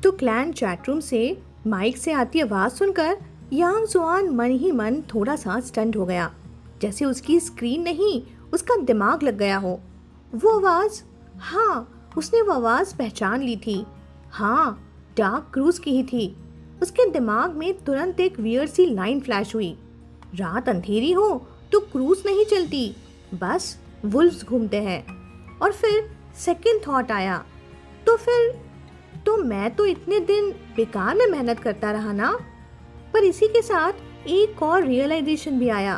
तो clan chatroom से mic से आती आवाज सुनकर यांग जुआन मन ही मन थोड़ा सा स्टंट हो गया, जैसे उसकी स्क्रीन नहीं उसका दिमाग लग गया हो। वो आवाज, हाँ उसने वो आवाज पहचान ली थी। हाँ, डार्क क्रूज की ही थी। उसके दिमाग में तुरंत एक वियर्ड सी लाइन फ्लैश हुई। रात अंधेरी हो तो क्रूज नहीं चलती, बस वुल्व्स घूमते हैं। और फिर सेकंड थॉट आया, तो मैं तो इतने दिन बेकार में मेहनत करता रहा ना। पर इसी के साथ एक और रियलाइजेशन भी आया,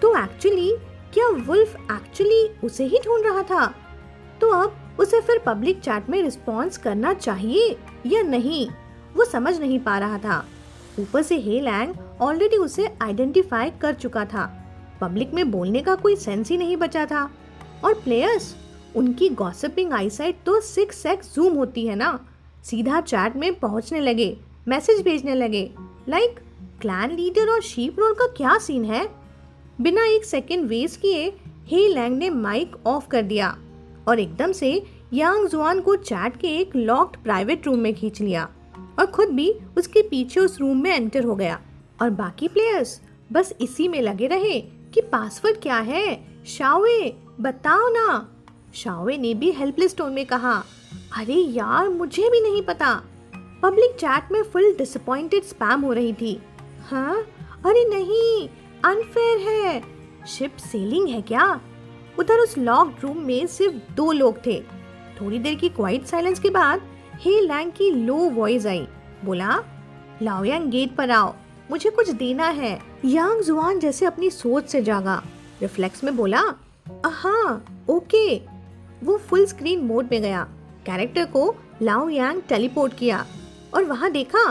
तो एक्चुअली क्या वुल्फ एक्चुअली उसे ही ढूंढ रहा था? तो अब उसे फिर पब्लिक चैट में रिस्पॉन्स करना चाहिए या नहीं, वो समझ नहीं पा रहा था। ऊपर से हे लैंग ऑलरेडी उसे आइडेंटिफाई कर चुका था। पब्लिक में बोलने का कोई सेंस ही नहीं बचा था। और प्लेयर्स, उनकी गॉसिपिंग आईसाइट तो 6x जूम होती है ना। सीधा चैट में पहुंचने लगे, मैसेज भेजने लगे, लाइक क्लैन लीडर और शीप रोल का क्या सीन है। बिना एक सेकंड वेस्ट किए हे लैंग ने माइक ऑफ कर दिया और एकदम से यांग जुआन को चैट के एक लॉक्ड प्राइवेट रूम में खींच लिया और खुद भी उसके पीछे उस रूम में एंटर हो गया। और बाकी प्लेयर्स बस इसी में लगे रहे कि पासवर्ड क्या है, शाओवे बताओ ना। शाओवे ने भी हेल्पलेस टोन में कहा, अरे यार मुझे भी नहीं पता। पब्लिक चैट में फुल डिसअपॉइंटेड स्पैम हो रही थी। हाँ, अरे नहीं, अनफेयर है, शिप सेलिंग है क्या? उधर उस लॉक्ड रूम में सिर्फ 2 लोग थे। थोड़ी देर की क्वाइट साइलेंस के बाद हे लैंग की लो वॉइस आई, बोला, लाओयांग गेट पर आओ, मुझे कुछ देना है। यांग जुआन जैसे अपनी सोच से जागा, रिफ्लेक्स में बोला, हाँ ओके। वो फुल स्क्रीन मोड में गया, कैरेक्टर को लाओयांग टेलीपोर्ट किया और वहां देखा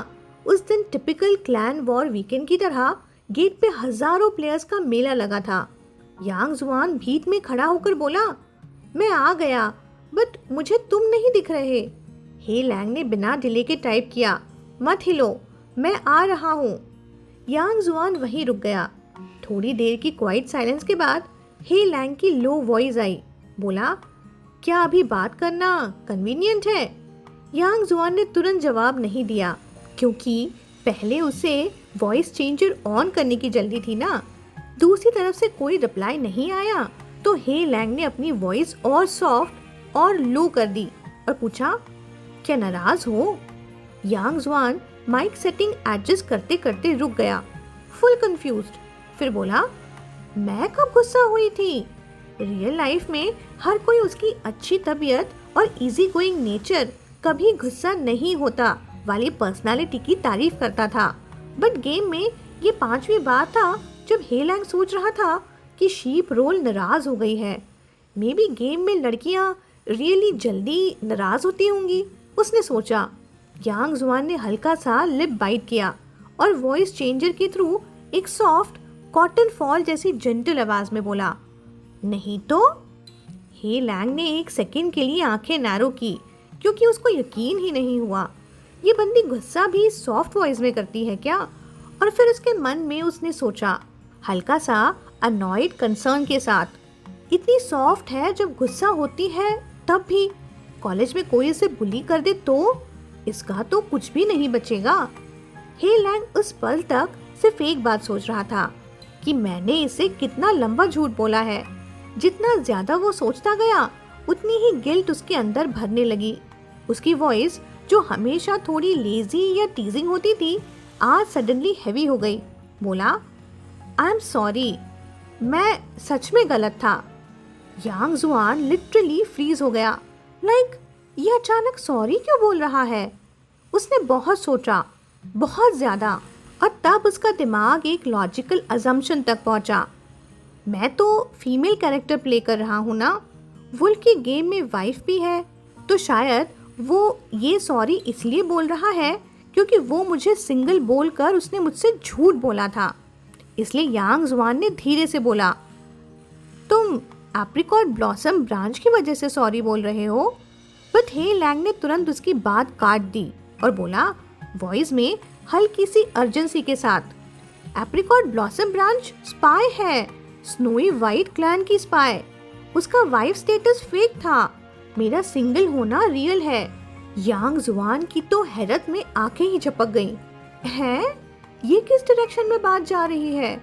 उस दिन टिपिकल क्लैन वॉर वीकेंड की तरह गेट पे हजारों प्लेयर्स का मेला लगा था। यांग जुआन भीत में खड़ा होकर बोला, मैं आ गया, बट मुझे तुम नहीं दिख रहे। हे लैंग ने बिना डिले के टाइप किया, मत हिलो, मैं आ रहा हूँ। यांग जुआन वहीं रुक गया। थोड़ी देर की क्वाइट साइलेंस के बाद हे लैंग की लो वॉइस आई, बोला, क्या अभी बात करना कन्वीनियंट है? यांग जुआन ने तुरंत जवाब नहीं दिया, क्योंकि पहले उसे वॉइस चेंजर ऑन करने की जल्दी थी ना। दूसरी तरफ से कोई रिप्लाई नहीं आया तो हे लैंग ने अपनी वॉइस और सॉफ्ट और लो कर दी और पूछा, क्या नाराज हो? यांग जुआन माइक सेटिंग एडजस्ट करते करते रुक गया, फुल कंफ्यूज्ड। फिर बोला, मैं कब गुस्सा हुई थी? रियल लाइफ में हर कोई उसकी अच्छी तबीयत और इजी गोइंग नेचर, कभी गुस्सा नहीं होता वाली पर्सनालिटी की तारीफ करता था। बट गेम में ये 5वीं बार था जब हे लैंग सोच रहा था कि शीप रोल नाराज हो गई है। मे बी गेम में लड़कियां रियली जल्दी नाराज होती होंगी, उसने सोचा। यांग जुआन ने हल्का सा लिप बाइट किया और वॉइस चेंजर के थ्रू एक सॉफ्ट कॉटन फॉल जैसी जेंटल आवाज में बोला, नहीं तो? हे लैंग ने एक सेकंड के लिए आंखें नैरो की, क्योंकि उसको यकीन ही नहीं हुआ ये बंदी गुस्सा भी सॉफ्ट वॉइस में करती है क्या। और फिर उसके मन में उसने सोचा, हल्का सा अनॉयड कंसर्न के साथ, इतनी सॉफ्ट है जब गुस्सा होती है तब भी। कॉलेज में कोई इसे बुली कर दे तो इसका तो कुछ भी नहीं बचेगा। हे लैंग उस पल तक सिर्फ एक बात सोच रहा था कि मैंने इसे कितना लंबा झूठ बोला है। जितना ज्यादा वो सोचता गया उतनी ही गिल्ट उसके अंदर भरने लगी। उसकी वॉइस जो हमेशा थोड़ी लेजी या टीजिंग होती थी, आज सडनली हैवी हो गई। बोला, आई एम सॉरी, मैं सच में गलत था। यांग जुआन लिटरली फ्रीज हो गया, लाइक ये अचानक सॉरी क्यों बोल रहा है? उसने बहुत सोचा, बहुत ज्यादा, और तब उसका दिमाग एक लॉजिकल अजम्पशन तक पहुंचा। मैं तो फीमेल कैरेक्टर प्ले कर रहा हूँ ना, वुल्फ की गेम में वाइफ भी है, तो शायद वो ये सॉरी इसलिए बोल रहा है क्योंकि वो मुझे सिंगल बोलकर उसने मुझसे झूठ बोला था। इसलिए यांग जुआन ने धीरे से बोला, तुम एप्रिकॉट ब्लॉसम ब्रांच की वजह से सॉरी बोल रहे हो? बट हे लैंग ने तुरंत उसकी बात काट दी और बोला, वॉइस में हल्की सी अर्जेंसी के साथ, एप्रिकॉट ब्लॉसम ब्रांच स्पाई है, स्नोई वाइट क्लैन की स्पाई। उसका वाइफ स्टेटस फेक था, मेरा सिंगल होना रियल है। यांग जुआन की तो हैरत में आंखें ही झपक गईं। हैं? ये किस डायरेक्शन में बात जा रही है?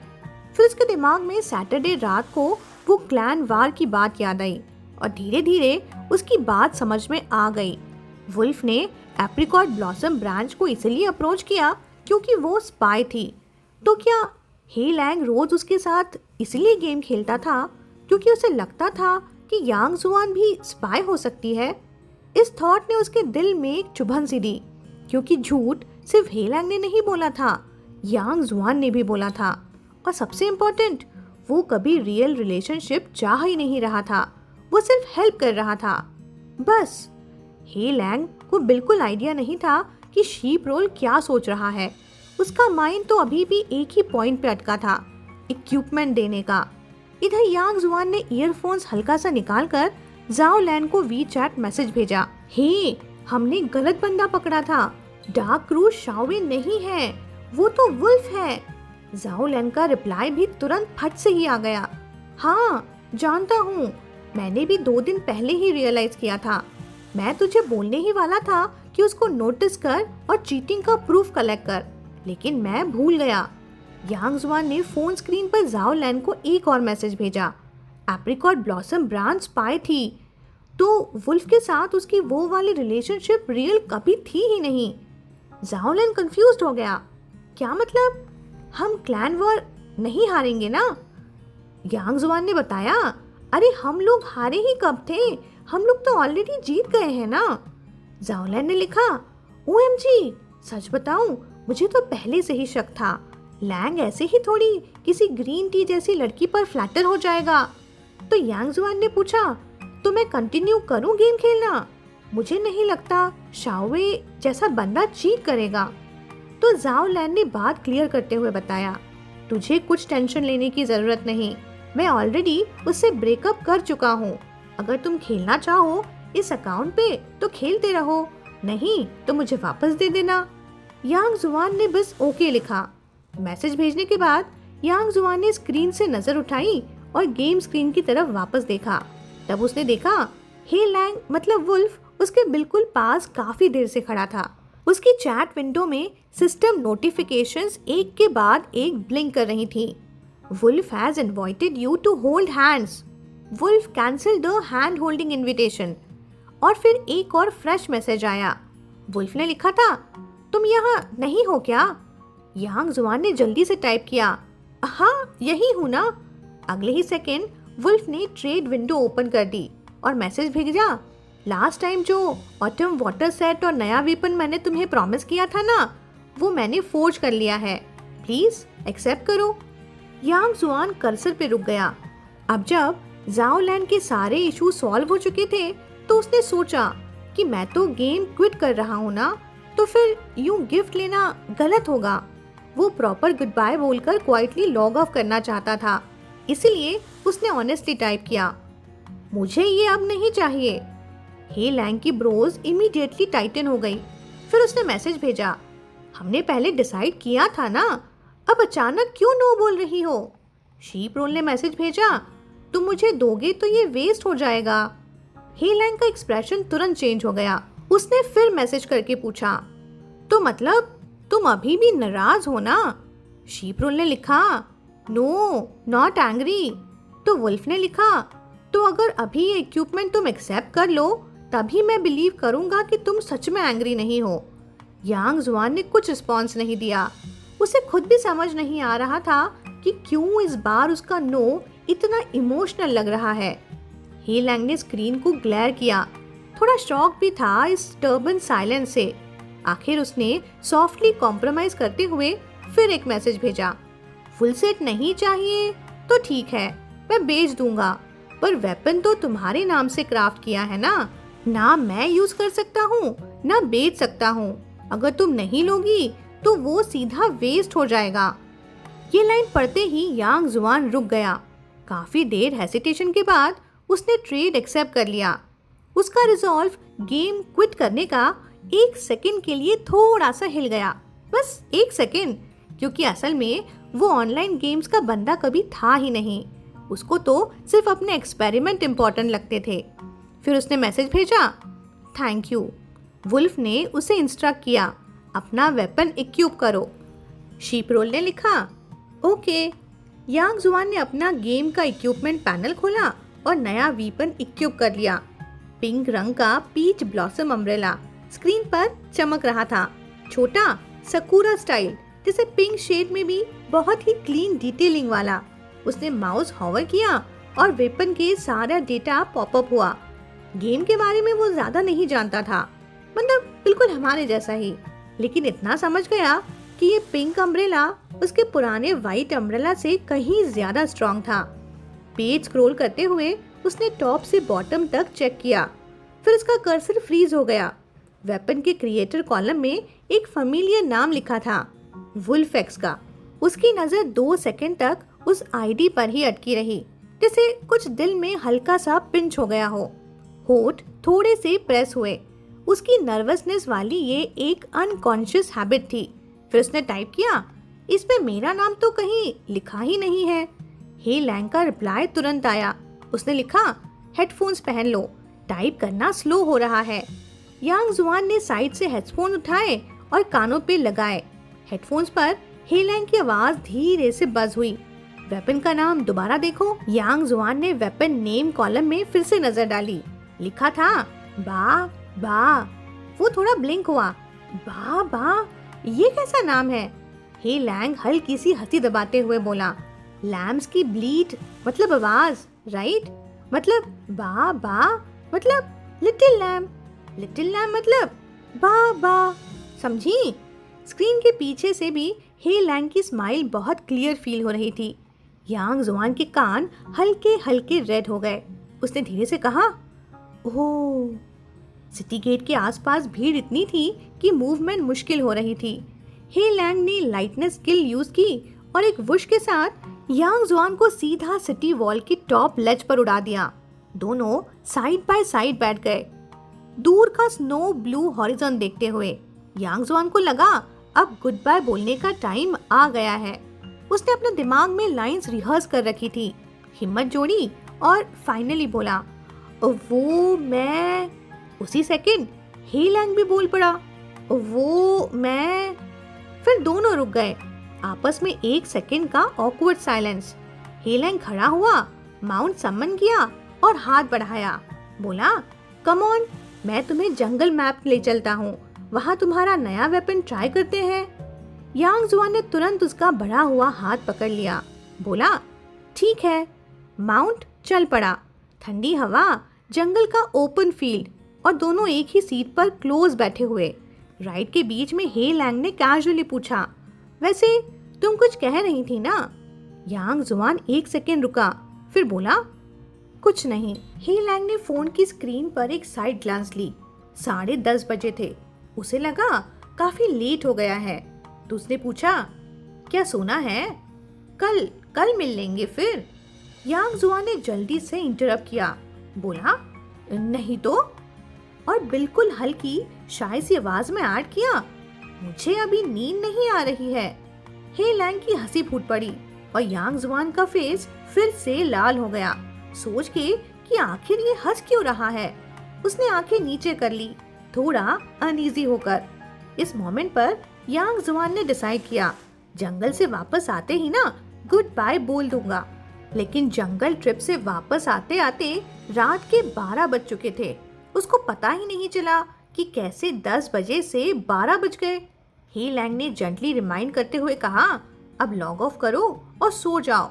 फिर उसके दिमाग में सैटरडे रात को वो क्लैन वार की बात याद आई और धीरे धीरे उसकी बात समझ में आ गई। वुल्फ ने एप्रिकॉट ब्लॉसम ब्रांच को इसलिए अप्रोच किया क्योंकि वो स्पाई थी। तो क्या हे लैंग रोज उसके साथ इसलिए गेम खेलता था क्योंकि उसे लगता था कि यांग जुआन भी स्पाई हो सकती है? इस थॉट ने उसके दिल में एक चुभन सी दी, क्योंकि झूठ सिर्फ हे लैंग ने नहीं बोला था, यांग जुआन ने भी बोला था। और सबसे इम्पोर्टेंट, वो कभी रियल रिलेशनशिप चाह ही नहीं रहा था, वो सिर्फ हेल्प कर रहा था बस। हे लैंग को बिल्कुल आइडिया नहीं था कि शीप रोल क्या सोच रहा है। उसका माइंड तो अभी भी एक ही पॉइंट पे अटका था, इक्विपमेंट देने का। इधर यांग जुआन ने ईयरफोन्स हल्का सा निकालकर जाओ लैन को वीचैट मैसेज भेजा। हे, हमने गलत बंदा पकड़ा था, डार्क क्रूज शाओवे नहीं है, वो तो वुल्फ है। जाओ लैन का रिप्लाई भी तुरंत फट से ही आ गया। हाँ जानता हूँ, मैंने भी 2 दिन पहले ही रियलाइज किया था। मैं तुझे बोलने ही वाला था कि उसको नोटिस कर और चीटिंग का प्रूफ कलेक्ट कर, लेकिन मैं भूल गया। यांग जुआन ने फोन स्क्रीन पर जाओ लैन को एक और मैसेज भेजा। एप्रिकॉट ब्लॉसम ब्रांच स्पाई थी, तो वुल्फ के साथ उसकी वो वाली रिलेशनशिप रियल कभी थी ही नहीं। जाओ लैन कंफ्यूज्ड हो गया। क्या मतलब? हम क्लैन वॉर नहीं हारेंगे ना? यांग जुआन ने बताया, अरे हम लोग हारे ही कब थे, हम लोग तो ऑलरेडी जीत गए हैं ना। जाओ लैन ने लिखा, OMG, सच बताऊं, मुझे तो पहले से ही शक था, लैंग ऐसे ही थोड़ी किसी ग्रीन टी जैसी लड़की पर फ्लैटर हो जाएगा। तो यांग जुआन ने पूछा, तो मैं कंटिन्यू करूं गेम खेलना? मुझे नहीं लगता शाओवे जैसा बंदा चीट करेगा। तो जाओ लैन ने बात क्लियर करते हुए बताया, तुझे कुछ टेंशन लेने की जरूरत नहीं, मैं ऑलरेडी उससे ब्रेकअप कर चुका हूँ। अगर तुम खेलना चाहो इस अकाउंट पे तो खेलते रहो, नहीं तो मुझे वापस दे देना। यांग जुआन ने बस ओके लिखा। मैसेज भेजने के बाद यांग जुआन ने स्क्रीन से नजर उठाई और गेम स्क्रीन की तरफ वापस देखा। तब उसने देखा हे लैंग मतलब वुल्फ उसके बिल्कुल पास काफी देर से खड़ा था। उसकी चैट विंडो में सिस्टम नोटिफिकेशंस एक के बाद एक ब्लिंक कर रही थी। Wolf has invited you to hold hands, Wolf cancel the hand holding invitation. और फिर एक और फ्रेश मैसेज आया। वुल्फ ने लिखा था, तुम यहाँ नहीं हो क्या? यांग जुआन ने जल्दी से टाइप किया, हाँ यही हूँ ना। अगले ही सेकेंड वुल्फ ने ट्रेड विंडो ओपन कर दी और मैसेज भेजा, लास्ट टाइम जो ऑटम वाटर सेट और नया वेपन मैंने तुम्हें प्रॉमिस किया था ना, वो मैंने फोर्ज कर लिया है, प्लीज एक्सेप्ट करो। यांग जुआन कर्सर पे रुक गया। अब जब जाओ लैंड के सारे इशू सॉल्व हो चुके थे तो उसने सोचा कि मैं तो गेम क्विट कर रहा हूँ ना, तो फिर यूं गिफ्ट लेना गलत होगा। वो प्रॉपर गुड बाय बोलकर क्वाइटली लॉग ऑफ करना चाहता था, इसीलिए उसने ऑनेस्टली टाइप किया, मुझे ये अब नहीं चाहिए। हे लैंग की ब्रोज इमीडिएटली टाइटन हो गई। फिर उसने मैसेज भेजा, हमने पहले डिसाइड किया था ना, अब अचानक क्यों नो बोल रही हो? शीप रोल ने मैसेज भेजा, तुम मुझे दोगे तो ये वेस्ट हो जाएगा। हे लैंग का एक्सप्रेशन तुरंत चेंज हो गया। उसने फिर मैसेज करके पूछा, तो मतलब तुम अभी भी नाराज हो ना? शीप रोल ने लिखा, नो नॉट एंग्री। तो वुल्फ ने लिखा, तो अगर अभी ये इक्विपमेंट तुम एक्सेप्ट कर लो तभी मैं बिलीव करूंगा कि तुम सच में एंग्री नहीं हो। यांग जुआन ने कुछ रिस्पॉन्स नहीं दिया। उसे खुद भी समझ नहीं आ रहा था कि क्यों इस बार उसका नो इतना इमोशनल लग रहा है। हे लैंग ने स्क्रीन को ग्लेयर किया, थोड़ा शॉक भी था इस टर्बन साइलेंस से। आखिर उसने सॉफ्टली कॉम्प्रोमाइज करते हुए फिर एक मैसेज भेजा, फुल सेट नहीं चाहिए तो ठीक है मैं बेच दूंगा, पर वेपन तो तुम्हारे नाम से क्राफ्ट किया है ना मैं यूज कर सकता हूँ ना बेच सकता हूँ। अगर तुम नहीं लोगी तो वो सीधा वेस्ट हो जाएगा। ये लाइन पढ़ते ही यांग जुआन रुक गया। काफी देर हेसिटेशन के बाद उसने ट्रेड एक्सेप्ट कर लिया। उसका रिजॉल्व गेम क्विट करने का 1 सेकंड के लिए थोड़ा सा हिल गया, बस 1 सेकंड, क्योंकि असल में वो ऑनलाइन गेम्स का बंदा कभी था ही नहीं। उसको तो सिर्फ अपने एक्सपेरिमेंट इम्पोर्टेंट लगते थे। फिर उसने मैसेज भेजा, थैंक यू, वुल्फ ने उसे इंस्ट्रक्ट किया, अपना वेपन इक्विप करो। शीपरोल ने लिखा, ओके। यांग जुआन ने अपना गेम का इक्विपमेंट पैनल खोला और नया वेपन इक्विप कर लिया। पिंक रंग का पीच ब्लॉसम अम्ब्रेला स्क्रीन पर चमक रहा था, छोटा सकूरा स्टाइल, जैसे पिंक शेड में भी बहुत ही क्लीन डिटेलिंग वाला। उसने माउस हॉवर किया और वेपन के सारा डेटा पॉपअप हुआ। गेम के बारे में वो ज्यादा नहीं जानता था, मतलब बिल्कुल हमारे जैसा ही, लेकिन इतना समझ गया कि ये पिंक अम्ब्रेला उसके पुराने व्हाइट अम्ब्रेला से कहीं ज्यादा स्ट्रॉन्ग था। पेज स्क्रॉल करते हुए उसने टॉप से बॉटम तक चेक किया, फिर उसका कर्सर फ्रीज हो गया। वेपन के क्रिएटर कॉलम में एक फेमिलियर नाम लिखा था, वुल्फेक्स का। उसकी नजर 2 सेकंड तक उस आईडी पर ही अटकी रही, जैसे कुछ दिल में हल्का सा पिंच हो गया हो। होठ थोड़े से प्रेस हुए। उसकी नर्वसनेस वाली ये एक अनकॉन्शियस हैबिट थी। फिर उसने टाइप किया, इसमें मेरा नाम तो कहीं लिखा ही नहीं है। हे लैंग का रिप्लाई तुरंत आया। उसने लिखा, हेडफोन्स पहन लो, टाइप करना स्लो हो रहा है। यांग जुआन ने साइड से हेडफोन उठाए और कानों पे लगाए। हेडफोन्स पर हे लैंग की आवाज धीरे से बज हुई, वेपन का नाम दोबारा देखो। यांग जुआन ने वेपन नेम कॉलम में फिर से नजर डाली, लिखा था बा बा। वो थोड़ा ब्लिंक हुआ, बा बा, ये कैसा नाम है? हे लैंग हल्की सी हंसी दबाते हुए बोला, लैम्स की ब्लीड मतलब आवाज, राइट? मतलब बा बा मतलब लिटिल लैम, लिटिल लैम मतलब बा बा, समझी? स्क्रीन के पीछे से भी हे लैंग की स्माइल बहुत क्लियर फील हो रही थी। यांग जुआन के कान हल्के हल्के रेड हो गए। उसने धीरे से कहा, ओह। सिटी गेट के आसपास भीड़ इतनी थी कि मूवमेंट मुश्किल हो रही थी। हे लैंग ने लाइटनेस स्किल यूज की और एक वुश के साथ यांग जुआन को सीधा सिटी वॉल की टॉप लेज पर उड़ा दिया। दोनों साइड बाय साइड बैठ गए, दूर का स्नो ब्लू हॉरिजॉन देखते हुए। यांग जुआन को लगा अब गुड बाय बोलने का टाइम आ गया है। उसने अपने दिमाग में लाइंस रिहर्स कर रखी थी, हिम्मत जोड़ी और फाइनली बोला, वो मैं। उसी सेकंड हे लैंग भी बोल पड़ा, वो मैं। फिर दोनों रुक गए, आपस में 1 सेकंड का ऑकवर्ड साइलेंस। हे लैंग खड़ा हुआ, माउंट समन किया और हाथ बढ़ाया, बोला, कम ऑन, मैं तुम्हें जंगल मैप ले चलता हूँ, वहाँ तुम्हारा नया वेपन ट्राई करते हैं। यांग जुआन ने तुरंत उसका बढ़ा हुआ हाथ पकड़ लिया, बोला, ठीक है। माउंट चल पड़ा। ठंडी हवा, जंगल का ओपन फील्ड और दोनों एक ही सीट पर क्लोज बैठे हुए। राइड के बीच में हे लैंग ने कैजुअली पूछा, वैसे तुम कुछ कह रही थी ना? यांग जुआन 1 सेकंड रुका, फिर बोला, कुछ नहीं। हे लैंग ने फोन की स्क्रीन पर एक साइड ग्लांस ली। 10:30 बजे थे। उसे लगा काफी लेट हो गया है, तो उसने पूछा, क्या सोना है? कल मिल लेंगे फिर। यांग जुआन ने जल्दी से इंटरप्ट किया, बोला, नहीं तो। और बिल्कुल हल्की शाय सी आवाज में ऐड किया, मुझे अभी नींद नहीं आ रही है। हे लैंग की हंसी फूट पड़ी और यांग जुआन का फेस फिर से लाल हो गया, सोच के कि आखिर ये हंस क्यों रहा है। उसने आंखें नीचे कर ली, थोड़ा अनईजी होकर। इस मोमेंट पर यांग जुआन ने डिसाइड किया, जंगल से वापस आते ही ना गुड बाय बोल दूंगा। लेकिन जंगल ट्रिप से वापस आते आते रात के 12 बज चुके थे। उसको पता ही नहीं चला कि कैसे 10 बजे से 12 बज गए। हे लैंग ने जेंटली रिमाइंड करते हुए कहा, अब लॉग ऑफ करो और सो जाओ।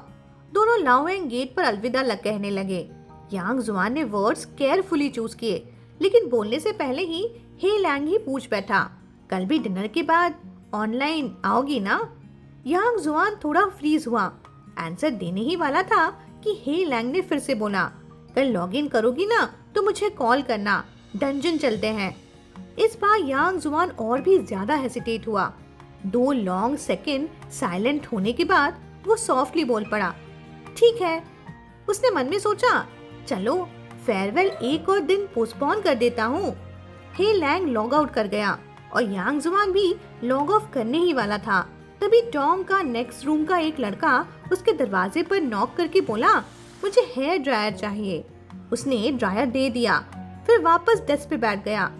दोनों लाओएंग गेट पर अलविदा कहने लगे। यांग जुआन ने वर्ड्स केयरफुली चूज किए, लेकिन बोलने से पहले ही हे लैंग ही पूछ बैठा, कल भी डिनर के बाद ऑनलाइन आओगी ना? यांग जुआन थोड़ा फ्रीज हुआ। आंसर देने ही वाला था कि हे लैंग ने फिर से बोला, कल लॉग इन करोगी ना तो मुझे कॉल करना, डंजन चलते हैं। इस बार यांग जुआन और भी ज्यादा हेसिटेट हुआ। 2 लॉन्ग सेकंड साइलेंट होने के बाद वो सॉफ्टली बोल पड़ा, ठीक है। उसने मन में सोचा, चलो फेयरवेल एक और दिन पोस्टपोन कर देता हूँ। हे लैंग लॉग आउट कर गया और यांग जुआन भी लॉग ऑफ करने ही वाला था। तभी टॉम का नेक्स्ट रूम का एक लड़का उसके दरवाजे पर नॉक करके बोला, मुझे हेयर ड्रायर चाहिए। उसने ड्रायर दे दिया, फिर वापस डेस्क पे बैठ गया।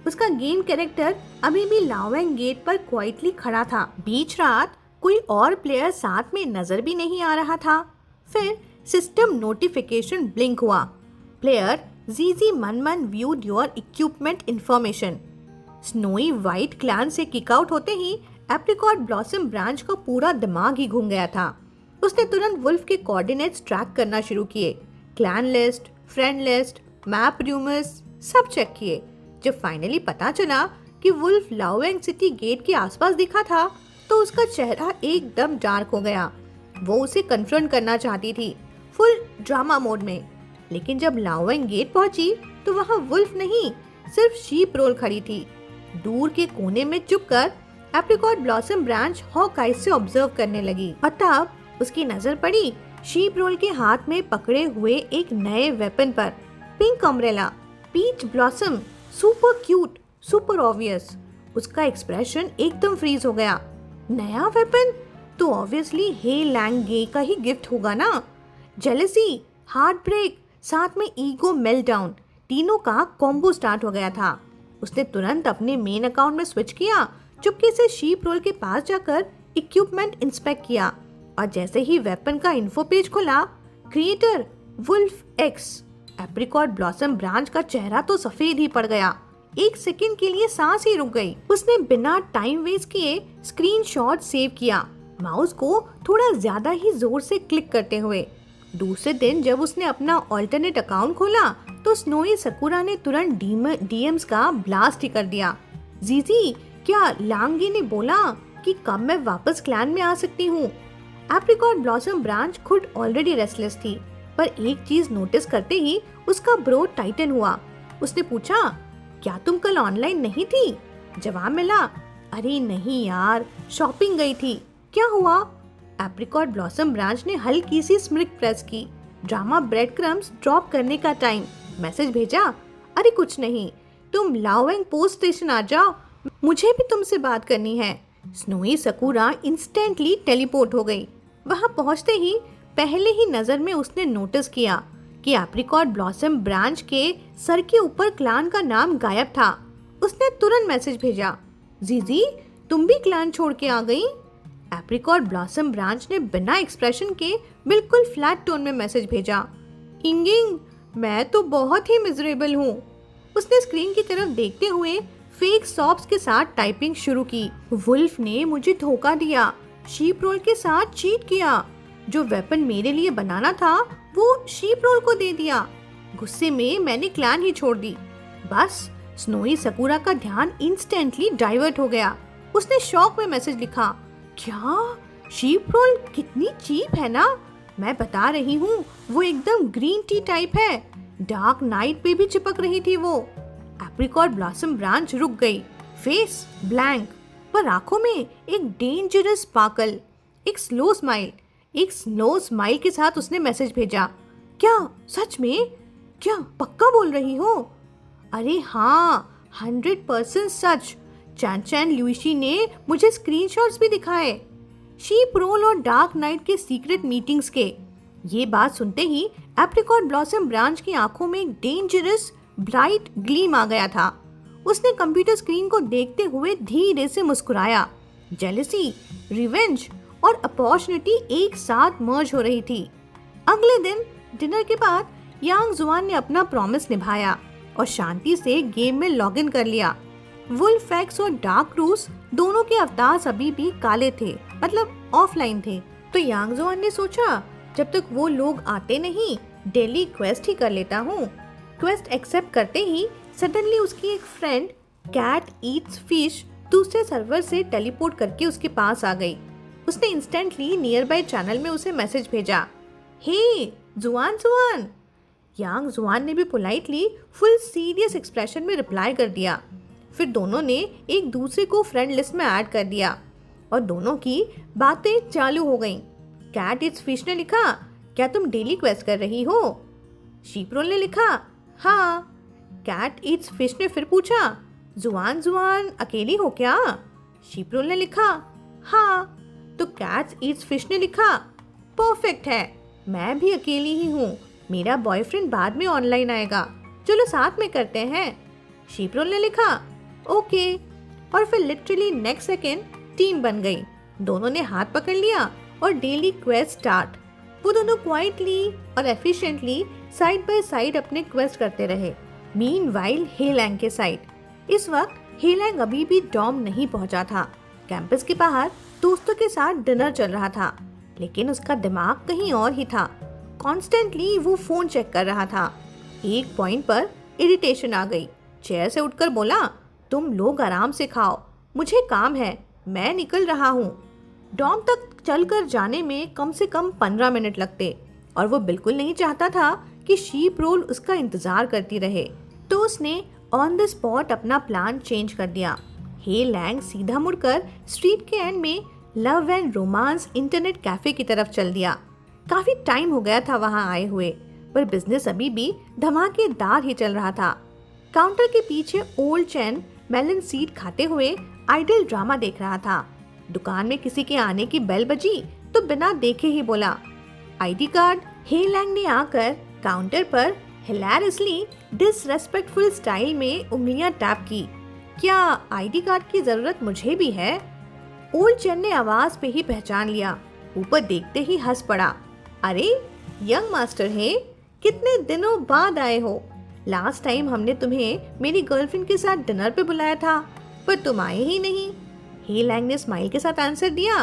उसका गेम कैरेक्टर अभी भी लाओवेंग गेट पर क्वाइटली खड़ा था। बीच रात कोई और प्लेयर साथ में नजर भी नहीं आ रहा था। फिर सिस्टम नोटिफिकेशन ब्लिंक हुआ। Player GG Manman viewed your equipment information. Snowy white clan से किक आउट होते ही एप्रिकॉट ब्लॉसम ब्रांच का पूरा दिमाग ही घूम गया था। उसने तुरंत वुल्फ के कोऑर्डिनेट्स ट्रैक करना शुरू किए। Clan list, friend list, map rumours सब चेक किए। जब फाइनली पता चला कि वुल्फ लाओवेंग सिटी गेट के आसपास दिखा था तो उसका चेहरा एकदम डार्क हो गया। वो उसे कन्फ्रंट करना चाहती थी फुल ड्रामा मोड में, लेकिन जब लाओवेंग गेट पहुंची तो वहां वुल्फ नहीं, सिर्फ शीप रोल खड़ी थी। दूर के कोने में चुपकर एप्रिकॉट ब्लॉसम ब्रांच हॉक-आई से ऑब्जर्व करने लगी और तब उसकी नजर पड़ी शीप रोल के हाथ में पकड़े हुए एक नए वेपन पर। Pink umbrella, peach blossom, super cute, super obvious. उसका एक्सप्रेशन एकदम फ्रीज हो गया। नया वेपन तो ऑब्वियसली हे लैंग गे का ही गिफ्ट होगा ना। जेलसी, हार्ट ब्रेक, साथ में ईगो मेल्टडाउन, तीनों का कॉम्बो स्टार्ट हो गया था। उसने तुरंत अपने मेन अकाउंट में स्विच किया, चुपके से शीप रोल के पास जाकर इक्विपमेंट इंस्पेक्ट किया और जैसे ही वेपन का इन्फो पेज खुला, creator Wolf X. Apricot blossom branch का चेहरा तो सफेद ही पड़ गया। एक सेकंड के लिए सांस ही रुक गई। उसने बिना टाइम वेस्ट किए स्क्रीनशॉट सेव किया, माउस को थोड़ा ज्यादा ही जोर से क्लिक करते हुए। दूसरे दिन जब उसने अपना ऑल्टरनेट अकाउंट खोला तो स्नोई सकुरा ने तुरंत डीएम्स का ब्लास्ट ही कर दिया। जीजी, क्या लांगे ने बोला कि कब मैं वापस क्लैन में आ सकती हूँ? एप्रिकॉट ब्लॉसम ब्रांच खुद ऑलरेडी रेस्टलेस थी, पर एक चीज नोटिस करते ही उसका ब्रो टाइटन हुआ। उसने पूछा, क्या तुम कल ऑनलाइन नहीं थी? जवाब मिला, अरे नहीं यार, शॉपिंग गई थी। क्या हुआ? एप्रिकॉट ब्लॉसम ब्रांच ने हल्की सी स्मिर्क प्रेस की। ड्रामा ब्रेड क्रम्स ड्रॉप करने का टाइम। मैसेज भेजा, अरे कुछ नहीं, तुम लाओवेंग पोस्ट स्टेशन आ जाओ, मुझे भी तुमसे बात करनी है। स्नोई सकुरा इंस्टेंटली टेलीपोर्ट हो गई। वहां पहुंचते ही पहले ही नजर में उसने नोटिस किया कि एप्रिकॉट ब्लॉसम ब्रांच के सर के ऊपर क्लान का नाम गायब था। उसने तुरंत मैसेज भेजा, जीजी तुम भी क्लान छोड़ के आ गई? एप्रिकॉट ब्लॉसम ब्रांच ने बिना एक्सप्रेशन के बिल्कुल फ्लैट टोन में मैसेज भेजा, इंगिंग मैं तो बहुत ही मिजरेबल हूँ। उसने स्क्रीन की तरफ देखते हुए फेक सॉप्स के साथ टाइपिंग शुरू की। वुल्फ ने मुझे धोखा दिया, शीप रोल के साथ चीट किया, जो वेपन मेरे लिए बनाना था वो शीप रोल को दे दिया। गुस्से में मैंने क्लैन ही छोड़ दी। बस स्नोई सकुरा का ध्यान इंस्टेंटली डाइवर्ट हो गया। उसने शॉक में मैसेज लिखा, क्या शीप रोल कितनी चीप है ना, मैं बता रही हूँ वो एकदम ग्रीन टी टाइप है, डार्क नाइट पे भी चिपक रही थी वो। एप्रिकॉट ब्लॉसम ब्रांच रुक गई, फेस ब्लैंक, पर आंखों में एक डेंजरस स्पार्कल। एक स्लो स्माइल के साथ उसने मैसेज भेजा, क्या सच में? क्या पक्का बोल रही हो? अरे हाँ, 100% सच। चैन लुइशी ने मुझे स्क्रीनशॉट्स भी दिखाए, शीप रोल और डार्क नाइट के सीक्रेट मीटिंग्स के। ये बात सुनते ही एप्रिकॉट ब्लॉसम ब्रांच की आंखों में एक डेंजरस ब्राइट ग्लीम आ गया था। उसने कंप्यूटर स्क्रीन को देखते हुए धीरे से मुस्कुराया। जेलसी, रिवेंज और अपॉर्चुनिटी एक साथ मर्ज हो रही थी। अगले दिन डिनर के बाद यांग जुआन ने अपना प्रॉमिस निभाया और शांति से गेम में लॉग इन कर लिया। वुल्फ एक्स और डार्क रूस दोनों के अवतार अभी भी काले थे, मतलब ऑफलाइन थे। तो यांग जुआन ने सोचा, जब तक वो लोग आते नहीं, डेली क्वेस्ट ही कर लेता हूँ। क्वेस्ट एक्सेप्ट करते ही सडनली उसकी एक फ्रेंड कैट ईट्स फिश दूसरे सर्वर से टेलीपोर्ट करके उसके पास आ गई। उसने इंस्टेंटली नियर बाय चैनल में उसे मैसेज भेजा, हे जुआन। यांग जुआन ने भी पोलाइटली फुल सीरियस एक्सप्रेशन में रिप्लाई कर दिया। फिर दोनों ने एक दूसरे को फ्रेंड लिस्ट में ऐड कर दिया और दोनों की बातें चालू हो गईं। कैट ईट्स फिश ने लिखा, क्या तुम डेली क्वेस्ट कर रही हो? शीपरोल ने लिखा, हाँ। कैट ईट्स फिश ने फिर पूछा, जुआन अकेली हो क्या? शीपरोल ने लिखा, हाँ। तो कैट ईट्स फिश ने लिखा, परफेक्ट है, मैं भी अकेली ही हूँ, मेरा बॉयफ्रेंड बाद में ऑनलाइन आएगा, चलो साथ में करते हैं। शीपरोल ने लिखा, ओके। और फिर लिटरली नेक्स्ट सेकेंड टीम बन गई। दोनों ने हाथ पकड़ लिया और डेली क्वेस्ट स्टार्ट। वो दोनों क्वाइटली और एफिशिएंटली साइड बाय साइड अपने क्वेस्ट करते रहे। मीनवाइल हेलैंग के साइड इस वक्त हेलैंग अभी भी डॉम नहीं पहुंचा था। कैंपस के बाहर दोस्तों के साथ डिनर चल रहा था, लेकिन उसका दिमाग कहीं और ही था। कॉन्स्टेंटली वो फोन चेक कर रहा था। एक पॉइंट पर इरिटेशन आ गई। चेयर से उठकर बोला, तुम लोग आराम से खाओ, मुझे काम है, मैं निकल रहा हूँ। डॉम तक चलकर जाने में कम से कम 15 मिनट लगते और वो बिल्कुल नहीं चाहता था कि शीप रोल उसका इंतजार करती रहे। तो उसने ऑन द स्पॉट अपना प्लान चेंज कर दिया। हेलैंग सीधा मुड़कर स्ट्रीट के एंड में love and romance internet cafe की तरफ चल दिया। काफी टाइम हो गया था वहां आए हुए, पर बिजनेस अभी भी धमाकेदार ही चल रहा था। काउंटर के पीछे ओल्ड चैन मेलन सीड खाते हुए आइडल ड्रामा देख रहा था। दुकान में किसी के आने की बेल बजी तो बिना देखे ही बोला, आईडी कार्ड। हेलैंग ने आकर काउंटर पर हिलेरियसली डिसरेस्पेक्टफुल स्टाइल में उंगलियां टैप की। क्या आईडी कार्ड की जरूरत मुझे भी है? ओल्ड चैन ने आवाज पे ही पहचान लिया। ऊपर देखते ही हंस पड़ा। अरे यंग मास्टर है, कितने दिनों बाद आए हो। लास्ट टाइम हमने तुम्हें मेरी गर्लफ्रेंड के साथ डिनर पे बुलाया था, पर तुम आए ही नहीं। हेलैंग ने स्माइल के साथ आंसर दिया,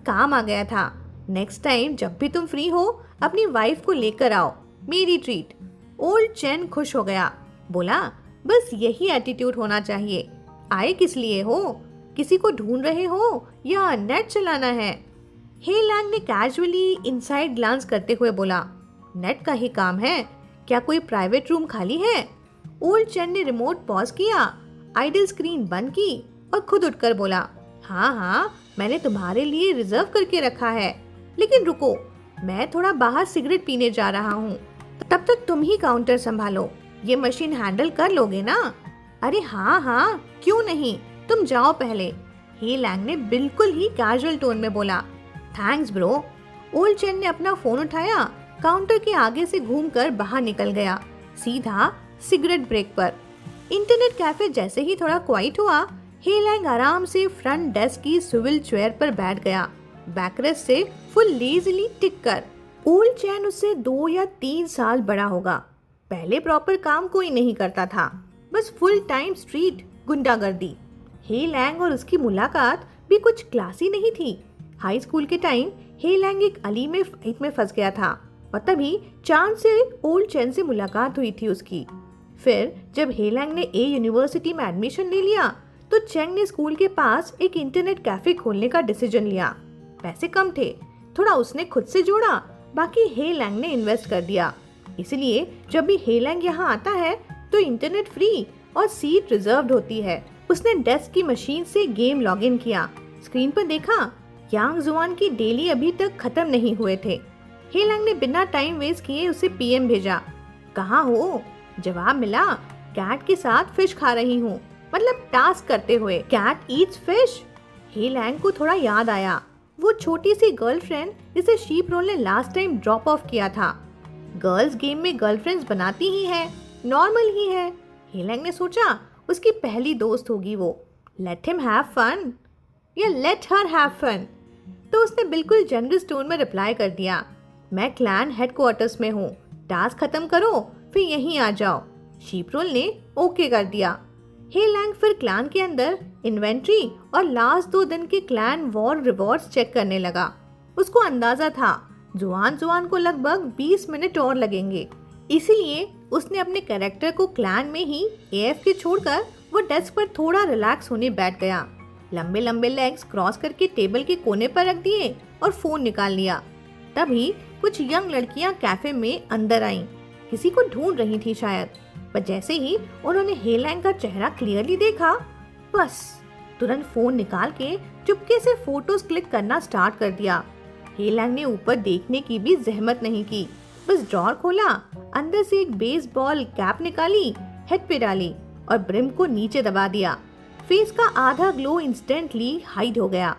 काम आ गया था। नेक्स्ट टाइम जब भी तुम फ्री हो अपनी वाइफ को लेकर आओ, मेरी ट्रीट। ओल्ड चैन खुश हो गया, बोला, बस यही एटीट्यूड होना चाहिए। आए किस लिए हो? किसी को ढूंढ रहे हो या नेट चलाना है? हेलैंग ने कैजुअली इनसाइड ग्लांस करते हुए बोला, नेट का ही काम है। क्या कोई प्राइवेट रूम खाली है? ओल्ड चैन ने रिमोट पॉज किया, आइडल स्क्रीन बंद की और खुद उठकर बोला, हाँ हाँ, मैंने तुम्हारे लिए रिजर्व करके रखा है। लेकिन रुको, मैं थोड़ा बाहर सिगरेट पीने जा रहा हूँ, तब तक तुम ही काउंटर संभालो। ये मशीन हैंडल कर लोगे ना? अरे हाँ हाँ, क्यों नहीं, तुम जाओ पहले। हेलैंग ने बिल्कुल ही कैजुअल टोन में बोला, थैंक्स ब्रो। ओल्ड चैन ने अपना फोन उठाया, काउंटर के आगे से घूमकर बाहर निकल गया, सीधा सिगरेट ब्रेक पर। इंटरनेट कैफे जैसे ही थोड़ा क्वाइट हुआ, हेलैंग आराम से फ्रंट डेस्क की स्विvel चेयर पर बैठ गया, बैकरेस्ट से फुल लेजीली टिक कर। ओल्ड चैन उससे 2 या 3 साल बड़ा होगा। पहले प्रॉपर काम कोई नहीं करता था, बस फुल टाइम स्ट्रीट गुंडागर्दी। हेलैंग और उसकी मुलाकात भी कुछ क्लासी नहीं थी। हाई स्कूल के टाइम हेलैंग एक अली में फाइट में फंस गया था और तभी चांद से ओल्ड चैन से मुलाकात हुई थी उसकी। फिर जब हेलैंग ने ए यूनिवर्सिटी में एडमिशन ले लिया तो चैंग ने स्कूल के पास एक इंटरनेट कैफे खोलने का डिसीजन लिया। पैसे कम थे, थोड़ा उसने खुद से जोड़ा, बाकी हेलैंग ने इन्वेस्ट कर दिया। इसलिए जब भी हेलैंग यहाँ आता है तो इंटरनेट फ्री और सीट रिजर्व्ड होती है। उसने डेस्क की मशीन से गेम लॉगिन किया, स्क्रीन पर देखा यांग जुआन की डेली अभी तक खत्म नहीं हुए थे। हेलैंग ने बिना टाइम वेस्ट किए उसे पीएम भेजा, कहाँ हो? जवाब मिला, कैट के साथ फिश खा रही हूँ, मतलब टास्क करते हुए। Cat Yeats fish. हेलैंग को थोड़ा याद आया, वो छोटी सी गर्लफ्रेंड जिसे शीप रोल ने लास्ट टाइम ड्रॉप ऑफ किया था। गर्ल्स गेम में गर्लफ्रेंड्स बनाती ही है, नॉर्मल ही है। हेलैंग ने सोचा उसकी पहली दोस्त होगी वो। लेट हिम हैव फन या लेट हर हैव फन। तो उसने बिल्कुल जनरस टोन में रिप्लाई कर दिया, मैं क्लैन हेडक्वार्टर्स में हूँ, टास्क खत्म करो फिर यहीं आ जाओ। शीप रोल ने ओके कर दिया। हेलैंग फिर क्लैन के अंदर इन्वेंट्री और लास्ट 2 दिन के क्लैन वॉर रिवॉर्ड्स चेक करने लगा। उसको अंदाजा था जुआन को लगभग 20 मिनट और लगेंगे, इसीलिए उसने अपने कैरेक्टर को क्लैन में ही एएफके छोड़कर वो डेस्क पर थोड़ा रिलैक्स होने बैठ गया। लंबे लंबे लेग्स क्रॉस करके टेबल के कोने पर रख दिए और फोन निकाल लिया। तभी कुछ यंग लड़कियां कैफे में अंदर आईं, किसी को ढूंढ रही थी शायद। पर जैसे ही उन्होंने हेलैंग का चेहरा क्लियरली देखा, बस तुरंत फोन निकाल के चुपके से फोटोज क्लिक करना स्टार्ट कर दिया। हेलैंग ने ऊपर देखने की भी जहमत नहीं की, बस ड्रॉर खोला, अंदर से एक बेसबॉल कैप निकाली, हेड पे डाली और ब्रिम को नीचे दबा दिया। फेस का आधा ग्लो इंस्टेंटली हाइड हो गया।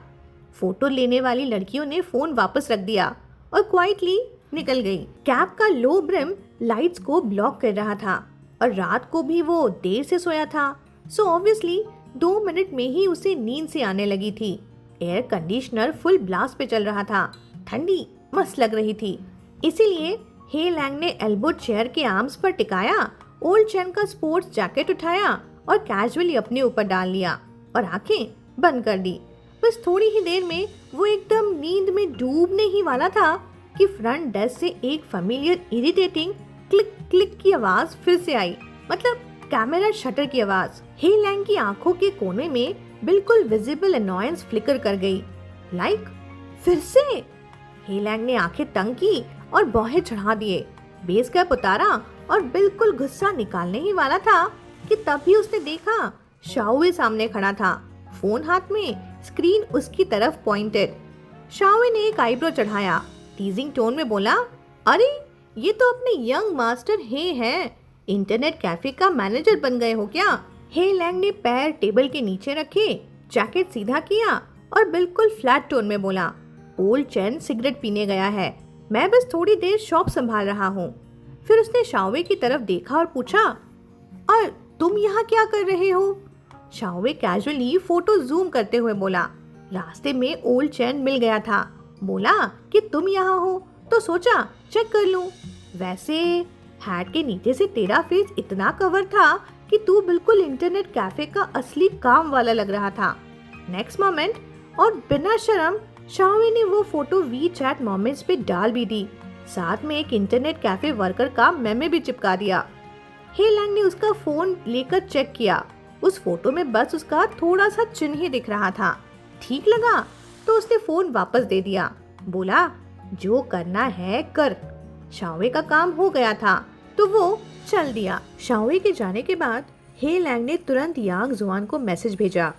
फोटो लेने वाली लड़कियों ने फोन वापस रख दिया और क्वाइटली निकल गई। कैप का लो ब्रिम लाइट्स को ब्लॉक कर रहा था और रात को भी वो देर से सोया था, सो ऑब्वियसली 2 मिनट में ही उसे नींद से आने लगी थी। एयर कंडीशनर फुल ब्लास्ट पे चल रहा था, ठंडी मस्त लग रही थी। इसीलिए हे लैंग ने एल्बो चेयर के आर्म्स पर टिकाया, ओल्ड चैन का स्पोर्ट्स जैकेट उठाया और कैजुअली अपने ऊपर डाल लिया और आंखें बंद कर दी। बस थोड़ी ही देर में वो एकदम नींद में डूबने ही वाला था कि फ्रंट डेस्क से एक फेमिलियर इरिटेटिंग क्लिक क्लिक की आवाज फिर से आई, मतलब कैमरा शटर की आवाज। हे लैंग की आंखों के कोने में बिल्कुल विजिबल अनॉयंस फ्लिकर कर गई। लाइक फिर से? हे लैंग ने आंखें तंग की और बौहे चढ़ा दिए, बेस कैप उतारा और बिल्कुल गुस्सा निकालने ही वाला था कि तभी उसने देखा शाओवे सामने खड़ा था, फोन हाथ में, स्क्रीन उसकी तरफ पॉइंटेड। शाओवे ने एक आईब्रो चढ़ाया, टीजिंग टोन में बोला, अरे ये तो अपने यंग मास्टर हे हैं, इंटरनेट कैफे का मैनेजर बन गए हो क्या? हे लैंग ने पैर टेबल के नीचे रखे, जैकेट सीधा किया और बिल्कुल फ्लैट टोन में बोला, ओल्ड चैन सिगरेट पीने गया है, मैं बस थोड़ी देर शॉप संभाल रहा हूँ। फिर उसने शाओवे की तरफ देखा और पूछा, और तुम यहाँ क्या कर रहे हो? शाओवे कैजुअली फोटो जूम करते हुए बोला, रास्ते में ओल्ड चैन मिल गया था, बोला कि तुम यहाँ हो तो सोचा चेक कर लूं। वैसे हैट के नीचे से तेरा फेस इतना कवर था कि तू बिल्कुल इंटरनेट कैफे का असली काम वाला लग रहा था। नेक्स्ट मोमेंट और बिना शर्म शाओवे ने वो फोटो वी चैट मोमेंट्स पे डाल भी दी, साथ में एक इंटरनेट कैफे वर्कर का मेमे भी चिपका दिया। हे लैंग ने उसका फोन लेकर चेक किया, उस फोटो में बस उसका थोड़ा सा चिन्ह ही दिख रहा था। ठीक लगा तो उसने फोन वापस दे दिया, बोला जो करना है कर। शाओवे का काम हो गया था तो वो चल दिया। शाओवे के जाने के बाद हे लैंग ने तुरंत यांग जुआन को मैसेज भेजा,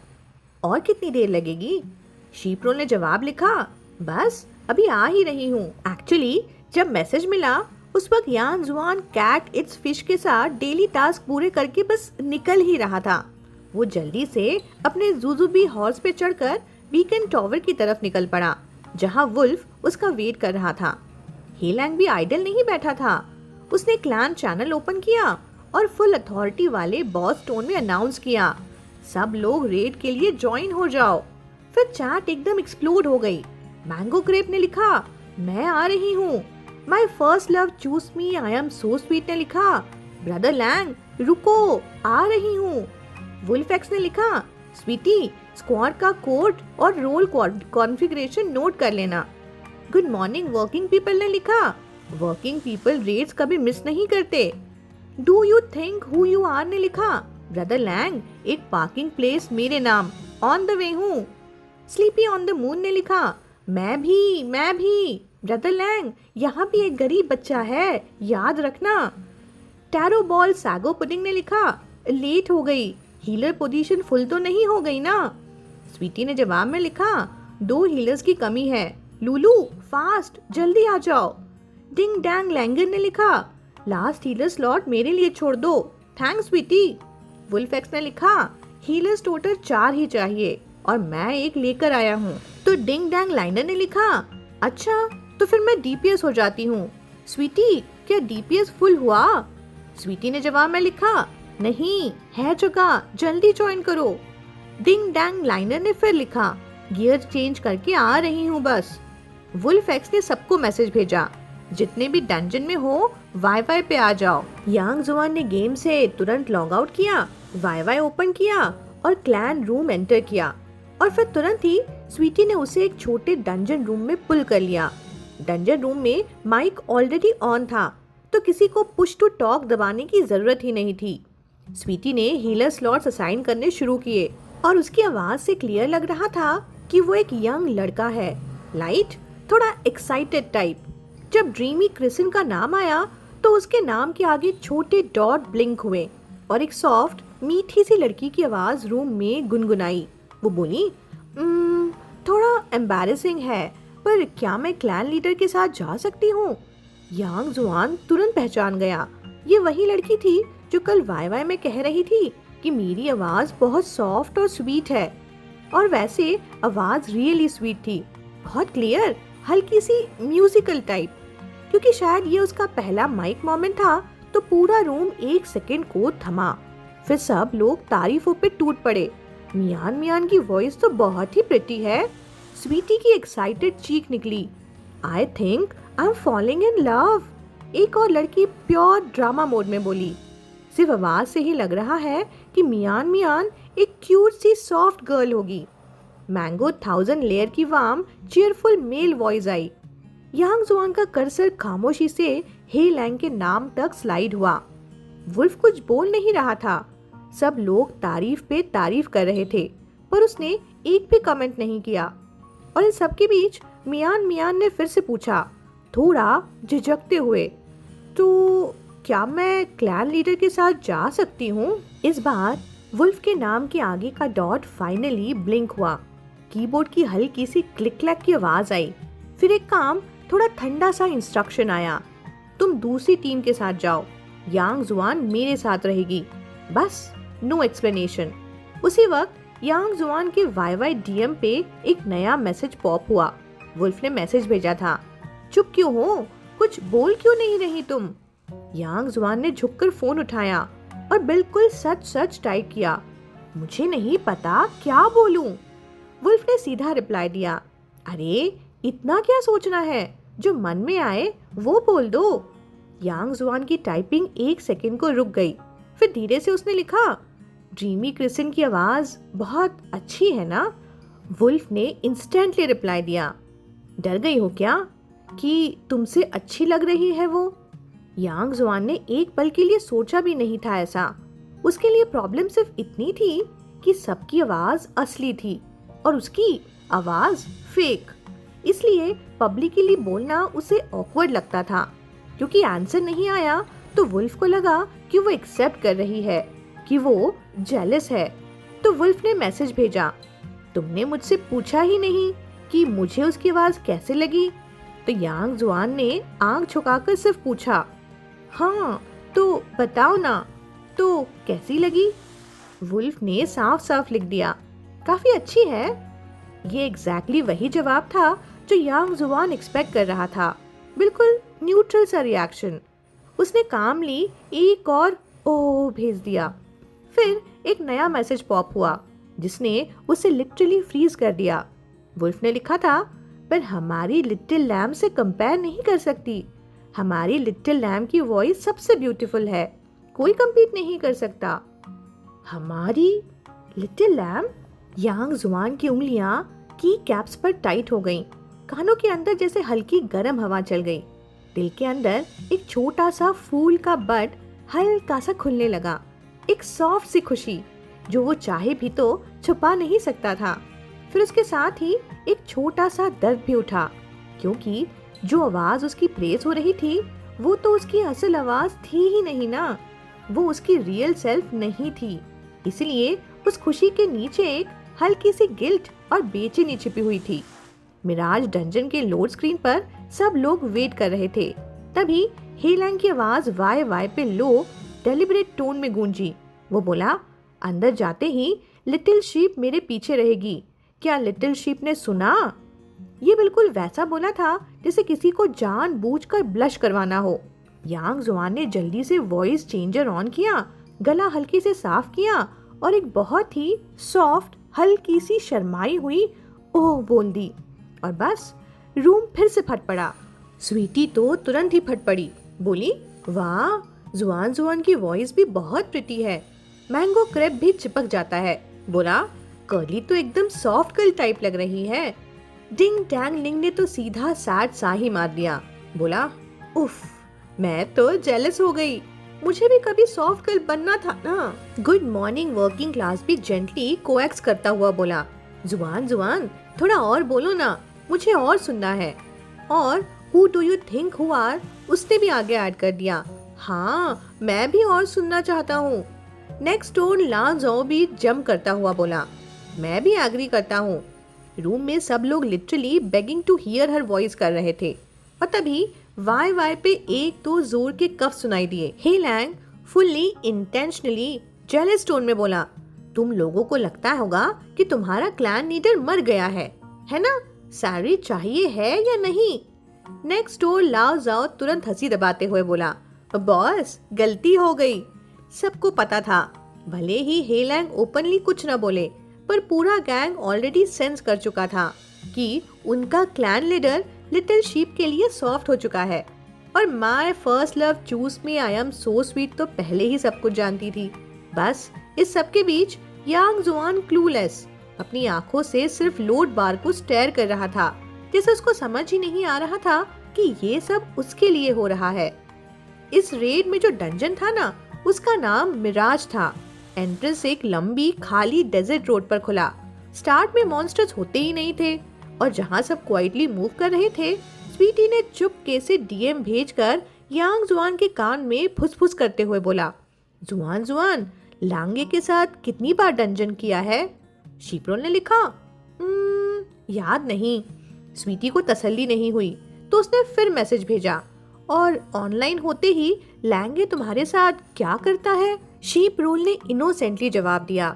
और कितनी देर लगेगी? शीप्रो ने जवाब लिखा, बस अभी आ ही रही हूँ। एक्चुअली जब मैसेज मिला उस वक्त यांग जुआन कैट इट्स फिश के साथ डेली टास्क पूरे करके बस निकल ही रहा था। वो जल्दी से अपने जुजुबी हॉर्स पे चढ़कर बीकन टावर की तरफ निकल पड़ा, जहाँ वुल्फ उसका वेट कर रहा था। हे लैंग भी आइडल नहीं बैठा था, उसने क्लैन चैनल ओपन किया और फुल अथॉरिटी वाले बॉस टोन में अनाउंस किया, सब लोग रेड के लिए ज्वाइन हो जाओ। फिर चैट एकदम एक्सप्लोड हो गई। मैंगो क्रेप ने लिखा, मैं आ रही हूँ। My first love choose me, I am so sweet ने लिखा, ब्रदर लैंग रुको आ रही हूँ। वुल्फेक्स ने लिखा, स्वीटी स्क्वाड का कोड और रोल कॉन्फ़िगरेशन नोट कर लेना। गुड मॉर्निंग वर्किंग पीपल ने लिखा, वर्किंग पीपल रेड्स कभी मिस नहीं करते। Do you think who you are ने लिखा, ब्रदर लैंग एक पार्किंग प्लेस मेरे नाम, ऑन द वे हूँ। स्लीपी ऑन द मून ने लिखा, मैं भी ब्रदर लैंग यहाँ भी एक गरीब बच्चा है, याद रखना। टैरो बॉल सैगो पुडिंग ने लिखा, लेट हो गई, हीलर पोजीशन फुल तो नहीं हो गई ना। स्वीटी ने जवाब में लिखा, 2 हीलर्स की कमी है, लूलू फास्ट जल्दी आ जाओ। डिंग डैंग लैंगर ने लिखा, लास्ट हीलर स्लॉट मेरे लिए छोड़ दो, थैंक्स स्वीटी। वुल्फेक्स ने लिखा, हीलर्स टोटल 4 ही चाहिए और मैं एक लेकर आया हूँ। तो डिंग डैंग लाइनर ने लिखा, अच्छा तो फिर मैं डीपीएस हो जाती हूँ। स्वीटी क्या डीपीएस फुल हुआ? स्वीटी ने जवाब में लिखा, नहीं है जगह, जल्दी ज्वाइन करो। डिंग डैंग लाइनर ने फिर लिखा, गियर चेंज करके आ रही हूँ बस। वुल्फेक्स ने सबको मैसेज भेजा, जितने भी डंजन में हो वाईफाई पे आ जाओ। यांग जुआन ने गेम से तुरंत लॉग आउट किया, वाईफाई ओपन किया और क्लैन रूम एंटर किया और फिर तुरंत ही स्वीटी ने उसे एक छोटे डंजन रूम में पुल कर लिया। डंजन रूम में माइक ऑलरेडी ऑन था तो किसी को पुश टू टॉक दबाने की जरूरत ही नहीं थी। स्वीटी ने हीलर स्लॉट्स असाइन करने शुरू किए और उसकी आवाज से क्लियर लग रहा था कि वो एक यंग लड़का है, लाइट थोड़ा एक्साइटेड टाइप। जब ड्रीमी क्रिसन का नाम आया तो उसके नाम के आगे छोटे डॉट ब्लिंक हुए और एक सॉफ्ट मीठी सी लड़की की आवाज रूम में गुनगुनाई। वो बोली, थोड़ा एम्बैरेसिंग है पर क्या मैं क्लैन लीडर के साथ जा सकती हूँ? यांग जुआन तुरंत पहचान गया, ये वही लड़की थी जो कल वाई में कह रही थी कि मेरी आवाज बहुत सॉफ्ट और स्वीट है। और वैसे आवाज रियली स्वीट थी, बहुत क्लियर, हल्की सी म्यूजिकल टाइप। क्योंकि शायद ये उसका पहला माइक मोमेंट था तो पूरा रूम 1 सेकंड को थमा। फिर सब लोग तारीफों पे टूट पड़े। मियान मियान की वॉइस तो बहुत ही प्रिटी है। स्वीटी की एक्साइटेड चीख निकली। I think I am falling in love. एक और लड़की प्योर ड्रामा मोड में बोली। सिर्फ आवाज से ही लग रहा है कि मियान मियान एक क्यूट सी सॉफ्ट गर्ल होगी। मैंगो 1000 लेयर की वार्म चीयरफुल मेल वॉइस आई। यांग जुआन का कर्सर खामोशी से हे लैंग के नाम तक स्लाइड हुआ। वुल्फ कुछ बोल नहीं रहा था। सब लोग तारीफ पे तारीफ कर रहे थे, पर उसने एक भी कमेंट नहीं किया। और इन सबके बीच मियान मियान ने फिर से पूछा, थोड़ा झिझकते हुए, तो क्या मैं क्लैन लीडर के साथ जा सकती हूँ? इस बार वुल्फ के नाम के आगे का डॉट फाइनली ब्लिंक हुआ। कीबोर्ड की हल्की सी क्लिक क्लैक की आवाज आई। फिर एक काम थोड़ा ठंडा सा इंस्ट्रक्शन आया, तुम दूसरी टीम के साथ जाओ, यांग जुआन मेरे साथ रहेगी, बस नो एक्सप्लेनेशन। उसी वक्त यांग जुआन के वाई डीएम पे एक नया मैसेज पॉप हुआ। वुल्फ ने मैसेज भेजा था, चुप क्यों हो, कुछ बोल क्यों नहीं रही तुम? यांग जुआन ने झुककर फोन उठाया और बिल्कुल सच सच टाइप किया, मुझे नहीं पता क्या बोलूं। वुल्फ ने सीधा रिप्लाई दिया, अरे इतना क्या सोचना है, जो मन में आए वो बोल दो। यांग जुआन की टाइपिंग 1 सेकंड को रुक गई। फिर धीरे से उसने लिखा, ड्रीमी क्रिसन की आवाज बहुत अच्छी है ना? वुल्फ ने इंस्टेंटली रिप्लाई दिया, डर गई हो क्या कि तुमसे अच्छी लग रही है वो? यांग जुआन ने एक पल के लिए सोचा भी नहीं था ऐसा। उसके लिए प्रॉब्लम सिर्फ इतनी थी कि सबकी आवाज असली थी और उसकी आवाज फेक। इसलिए पब्लिकली बोलना उसे ऑकवर्ड लगता था। क्योंकि आंसर नहीं आया तो वुल्फ को लगा कि वो एक्सेप्ट कर रही है, कि वो जेलस है। तो वुल्फ ने मैसेज भेजा, तुमने मुझसे पूछा ही नहीं कि मुझे उसकी आवाज कैसे लगी? तो यांग जुआन ने आंख झुकाकर सिर्फ पूछा, हाँ तो बताओ ना, तो कैसी लगी? वुल्फ ने साफ साफ लिख दिया, काफी अच्छी है। ये एग्जैक्टली वही जवाब था जो यांग जुआन एक्सपेक्ट कर रहा था। बिल्कुल न्यूट्रल सा रिएक्शन। उसने कामली एक और ओह भेज दिया। फिर एक नया मैसेज पॉप हुआ जिसने उसे लिटरली फ्रीज कर दिया। वुल्फ ने लिखा था, पर हमारी लिटिल लैम्ब से कंपेयर नहीं कर सकती। हमारी लिटिल लैम्ब की वॉइस सबसे ब्यूटीफुल है, कोई कंपीट नहीं कर सकता। हमारी लिटिल लैम्ब? यांग जुआन की उंगलियां की कैप्स पर टाइट हो गईं। कानों के अंदर जैसे हल्की गर्म हवा चल गई। दिल के अंदर एक छोटा सा फूल का बड हल्का सा खुलने लगा। एक सॉफ्ट सी खुशी जो वो चाहे भी तो छुपा नहीं सकता था। फिर उसके साथ ही एक छोटा सा दर्द भी उठा, क्योंकि जो आवाज उसकी प्रेस हो रही थी वो तो उसकी असल आवाज थी ही नहीं ना, वो उसकी रियल सेल्फ नहीं थी। इसलिए उस खुशी के नीचे एक हल्की सी गिल्ट और बेचैनी छिपी हुई थी। मिराज डंजन के लोड स्क्रीन पर सब लोग वेट कर रहे थे। तभी हे लैंग की आवाज वाई वाई पे लो डेलिब्रेट टोन में गूंजी। वो बोला, अंदर जाते ही लिटिल शीप मेरे पीछे रहेगी। क्या लिटिल शीप ने सुना? ये बिल्कुल वैसा बोला था जैसे किसी को जानबूझकर ब्लश करवाना हो। यांग जुआन ने जल्दी से वॉइस चेंजर ऑन किया, गला हल्की से साफ किया और एक बहुत ही सॉफ्ट हल्की सी शर्माई हुई ओह बोल दी। और बस रूम फिर से फट पड़ा। स्वीटी तो तुरंत ही फट पड़ी, बोली, वाह, जुआन जुआन की वॉइस भी बहुत प्रिटी है। मैंगो क्रेप भी चिपक जाता है। बोला, कर्ली तो एकदम सॉफ्ट गर्ल टाइप लग रही है। डिंग डैंग लिंग ने तो सीधा सैड सा ही मार दिया। बोला, उफ, मैं तो जेलस हो गई, मुझे भी कभी सॉफ्ट गर्ल बनना था ना। गुड मॉर्निंग वर्किंग क्लास भी जेंटली कोएक्स करता हुआ बोला, जुआन जुआन थोड़ा और बोलो ना, मुझे और सुनना है। और who do you think who are, उसने भी आगे ऐड कर दिया, हाँ मैं भी और सुनना चाहता हूँ। नेक्स्ट डोर लांगजो भी जंप करता हुआ बोला, मैं भी एग्री करता हूँ। रूम में सब लोग literally begging to hear her voice कर रहे थे। और तभी वाई वाई पे एक दो जोर के कफ सुनाई दिए। हे लैंग फुल्ली इंटेंशनली जेलस टोन में बोला, तुम लोगों को लगता होगा कि तुम्हारा क्लैन लीडर मर गया है ना? सैलरी चाहिए है या नहीं? नेक्स्ट डोर लाओ जाओ तुरंत हंसी दबाते हुए बोला, बॉस गलती हो गई। सबको पता था, भले ही हे लैंग ओपनली कुछ न बोले, पर पूरा गैंग ऑलरेडी सेंस कर चुका था कि उनका क्लैन लीडर लिटिल शीप के लिए सॉफ्ट हो चुका है। और my first love choose me I am so sweet तो पहले ही सब कुछ जानती थी। बस इस सब के बीच यांग जुआन क्लूलेस अपनी आंखों से सिर्फ लोड बार को स्टेयर कर रहा था, जैसे उसको समझ ही नहीं आ रहा था कि ये सब उसके लिए हो रहा है। इस रेड में जो डंजन था ना, उसका नाम मिराज था। एंट्रेंस एक लंबी खाली डेजर्ट रोड पर खुला। स्टार्ट में मॉन्स्टर्स होते ही नहीं थे और जहाँ सब क्वाइटली मूव कर रहे थे, स्वीटी ने चुपके से डीएम भेजकर यांग जुआन के कान में फुसफुस करते हुए बोला, जुआन जुआन लांगे के साथ कितनी बार डंजन किया है? शीप्रोल ने लिखा, याद नहीं। स्वीटी को तसल्ली नहीं हुई तो उसने फिर मैसेज भेजा, और ऑनलाइन होते ही लैंगे तुम्हारे साथ क्या करता है? शीप्रोल ने इनोसेंटली जवाब दिया,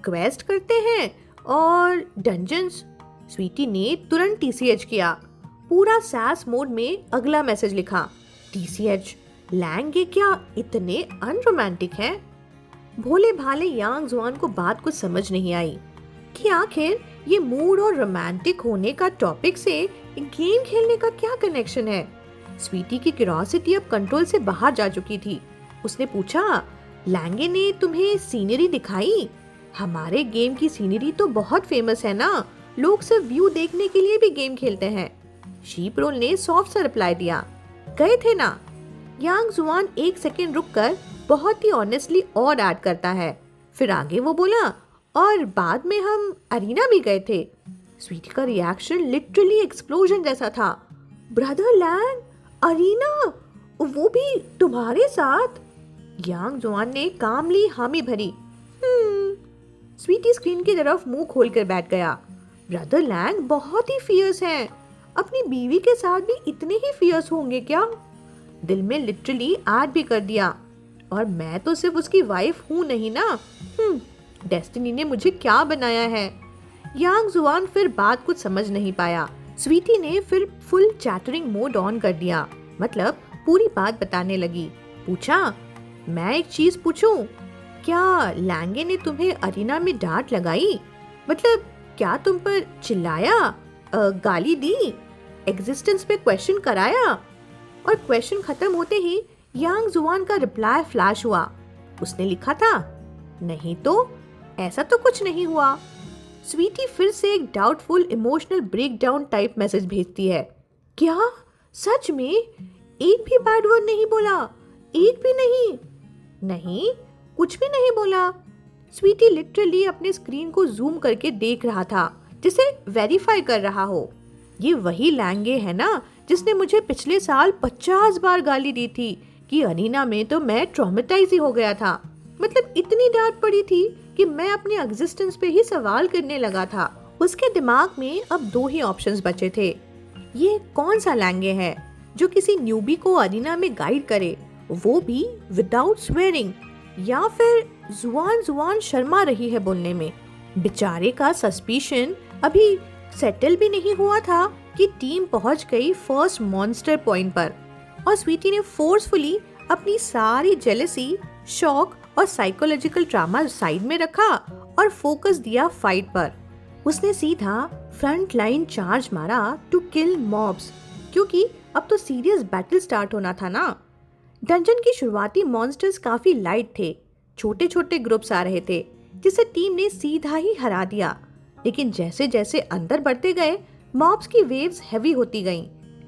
क्वेस्ट करते हैं और डंजन्स। स्वीटी ने तुरंत टीसीएच किया। पूरा सैस मोड में अगला मैसेज लिखा, टीसीएच लैंगे क्या इतने अनरोमांटिक हैं? भोले भाले यांग जुआन को बात कुछ समझ नहीं आई कि आखिर ये मूड और रोमांटिक होने का टॉपिक से गेम खेलने का क्या कनेक्शन है। स्वीटी की क्यूरियोसिटी अब कंट्रोल से बाहर जा चुकी थी। उसने पूछा, लैंगे ने तुम्हें सीनरी दिखाई? हमारे गेम की सीनरी तो बहुत फेमस है ना, लोग सिर्फ व्यू देखने के लिए भी गेम खेलते हैं। शीप्रोल ने सॉफ्ट सा रिप्लाई दिया, गए थे ना। यांग जुआन एक सेकेंड रुककर बहुत ही ऑनेस्टली और ऐड करता है। फिर आगे वो बोला, और बाद में हम अरीना भी गए थे। स्वीटी का रिएक्शन लिटरली एक्सप्लोजन जैसा था। ब्रदर लैंग, अरीना, वो भी तुम्हारे साथ? यांग जुआन ने कामली हामी भरी। स्वीटी स्क्रीन की तरफ मुंह खोलकर बैठ गया। ब्रदर लैंग बहुत ही फियर्स हैं। अपनी बीवी के साथ भी इतने ही फियर्स होंगे क्या? दिल में लिटरली ऐड भी कर दिया, और मैं तो सिर्फ उसकी वाइफ हूँ नहीं ना। डेस्टिनी ने मुझे क्या बनाया है? यांग जुआन फिर बात कुछ समझ नहीं पाया। स्वीटी ने फिर फुल चैटरिंग मोड ऑन कर दिया, मतलब पूरी बात बताने लगी। पूछा, मैं एक चीज पूछूं, क्या लैंगे ने तुम्हें अरीना में डांट लगाई? मतलब क्या तुम पर चिल्लाया, गाली दी, एग्जिस्टेंस पे क्वेश्चन कराया? और क्वेश्चन खत्म होते ही यांग जुआन का रिप्लाई फ्लैश हुआ। उसने लिखा था, नहीं तो ऐसा तो कुछ नहीं हुआ। स्वीटी फिर से एक doubtful emotional breakdown type message भेजती है। क्या सच में एक भी बैड वर्ड नहीं बोला? एक भी नहीं? नहीं, कुछ भी नहीं बोला। स्वीटी लिटरली अपने स्क्रीन को जूम करके देख रहा था, जिसे वेरीफाई कर रहा हो। ये वही लैंगे है ना जिसने मुझे पिछले साल 50 बार गाली दी थी कि अरीना में तो मैं ट्रॉमेटाइज ही हो गया था। मतलब इतनी डांट पड़ी थी कि मैं अपने एग्जिस्टेंस पे ही सवाल करने लगा था। उसके दिमाग में अब दो ही ऑप्शंस बचे थे। ये कौन सा लैंगे है जो किसी न्यूबी को अरीना में गाइड करे, वो भी विदाउट स्वेरिंग, या फिर जुआन जुआन शर्मा रही है बोलने में। बेचारे का सस्पिशन अभी सेटल भी नहीं हुआ था कि टीम पहुंच गई फर्स्ट मॉन्स्टर पॉइंट पर, और स्वीटी ने फोर्सफुली अपनी सारी जेलसी, शॉक और साइकोलॉजिकल ड्रामा साइड में रखा और फोकस दिया फाइट पर। उसने सीधा फ्रंट लाइन चार्ज मारा टू किल मॉब्स, क्योंकि अब तो सीरियस बैटल स्टार्ट होना था ना। डंजन की शुरुआती मॉन्स्टर्स काफी लाइट थे, छोटे छोटे ग्रुप्स आ रहे थे जिसे टीम ने सीधा ही हरा दिया। लेकिन जैसे जैसे अंदर बढ़ते गए, मॉब्स की वेव्स हैवी होती गईं।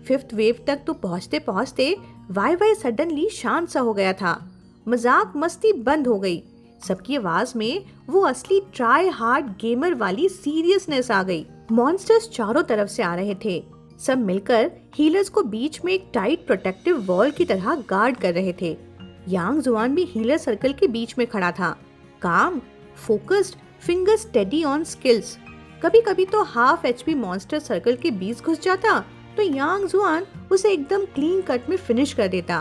5th वेव तक तो पहुंचते पहुंचते वाई सडनली शांत सा हो गया था। मजाक मस्ती बंद हो गई। सबकी आवाज में वो असली ट्राई हार्ड गेमर वाली सीरियसनेस आ गई। मॉन्स्टर्स चारों तरफ से आ रहे थे। सब मिलकर हीलर्स को बीच में एक टाइट प्रोटेक्टिव वॉल की तरह गार्ड कर रहे थे। यांग जुआन भी हीलर सर्कल के बीच में खड़ा था, काम, focused, finger steady on skills. कभी कभी तो हाफ एचपी मॉन्स्टर सर्कल के बीच घुस जाता तो यांग जुआन उसे एकदम क्लीन कट में फिनिश कर देता।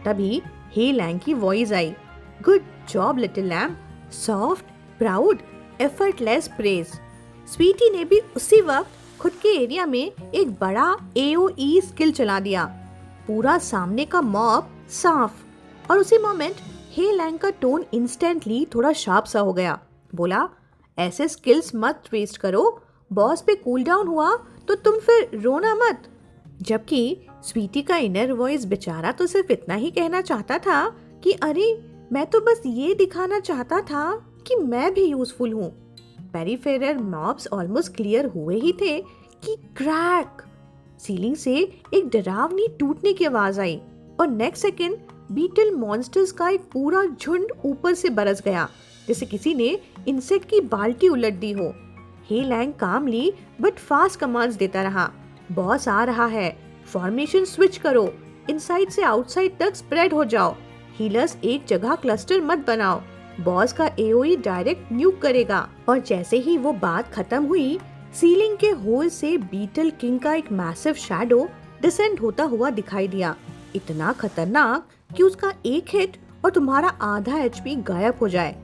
तभी हे लैंग की वॉइस आई, good job little lamb, soft, proud, effortless praise. Sweetie ने भी उसी वक्त खुद के एरिया में एक बड़ा AOE स्किल चला दिया। पूरा सामने का मॉब साफ, और उसी मोमेंट हे लैंग का टोन इंस्टेंटली थोड़ा शार्प सा हो गया। बोला, ऐसे स्किल्स मत वेस्ट करो। बॉस पे कूल डाउन हुआ तो तुम फिर रोना मत। जबकि स्वीटी का इनर वॉइस बेचारा तो सिर्फ इतना ही कहना चाहता था कि अरे मैं तो बस ये दिखाना चाहता था कि मैं भी यूजफुल हूँ। पेरिफेरल नॉब्स ऑलमोस्ट क्लियर हुए ही थे कि क्रैक, सीलिंग से एक डरावनी टूटने की आवाज आई और नेक्स्ट सेकंड बीटल मॉन्स्टर्स का एक पूरा झुंड ऊपर से बरस गया, जैसे किसी ने इंसेक्ट की बाल्टी उलट दी हो। He Lang calmly but fast commands देता रहा। बॉस आ रहा है, फॉर्मेशन स्विच करो, इनसाइड से आउटसाइड तक स्प्रेड हो जाओ, हीलर्स एक जगह क्लस्टर मत बनाओ, बॉस का एओई डायरेक्ट न्यूक करेगा। और जैसे ही वो बात खत्म हुई, सीलिंग के होल से बीटल किंग का एक मैसिव शैडो डिसेंड होता हुआ दिखाई दिया, इतना खतरनाक कि उसका एक हिट और तुम्हारा आधा एचपी गायब हो जाए।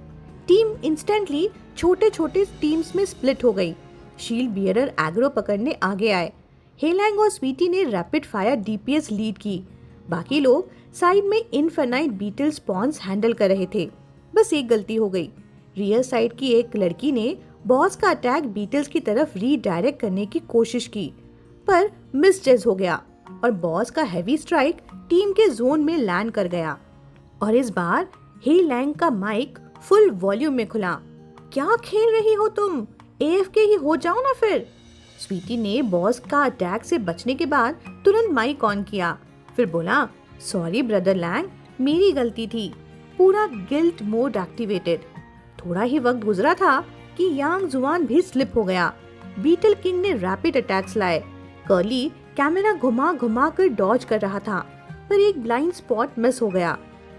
टीम इंस्टेंटली छोटे छोटे टीम्स में स्प्लिट हो गई। शील्ड बियरर एग्रो पकड़ने आगे आए। हेलैंग और स्वीटी ने रैपिड फायर डीपीएस लीड की। बाकी लोग साइड में इनफाइनाइट बीटल स्पॉन्स हैंडल कर रहे थे। बस एक गलती हो गई। रियर साइड की एक लड़की ने बॉस का अटैक बीटल्स की तरफ रीडायरेक्ट करने की कोशिश की, पर मिसजज हो गया और बॉस का हैवी स्ट्राइक टीम के जोन में लैंड कर गया। और इस बार हे लैंग का माइक फुल वॉल्यूम में खुला। क्या खेल रही हो तुम? एएफके ही हो जाओ ना फिर। स्वीटी ने बॉस का अटैक से बचने के बाद तुरंत माइक ऑन किया, फिर बोला, सॉरी ब्रदर लैंग, मेरी गलती थी। पूरा गिल्ट मोड एक्टिवेटेड। थोड़ा ही वक्त गुजरा था कि यांग जुआन भी स्लिप हो गया। बीटल किंग ने रैपिड अटैक्स लाए। कर्ली कैमरा घुमा घुमा कर डॉज कर रहा था, पर एक ब्लाइंड स्पॉट मिस हो गया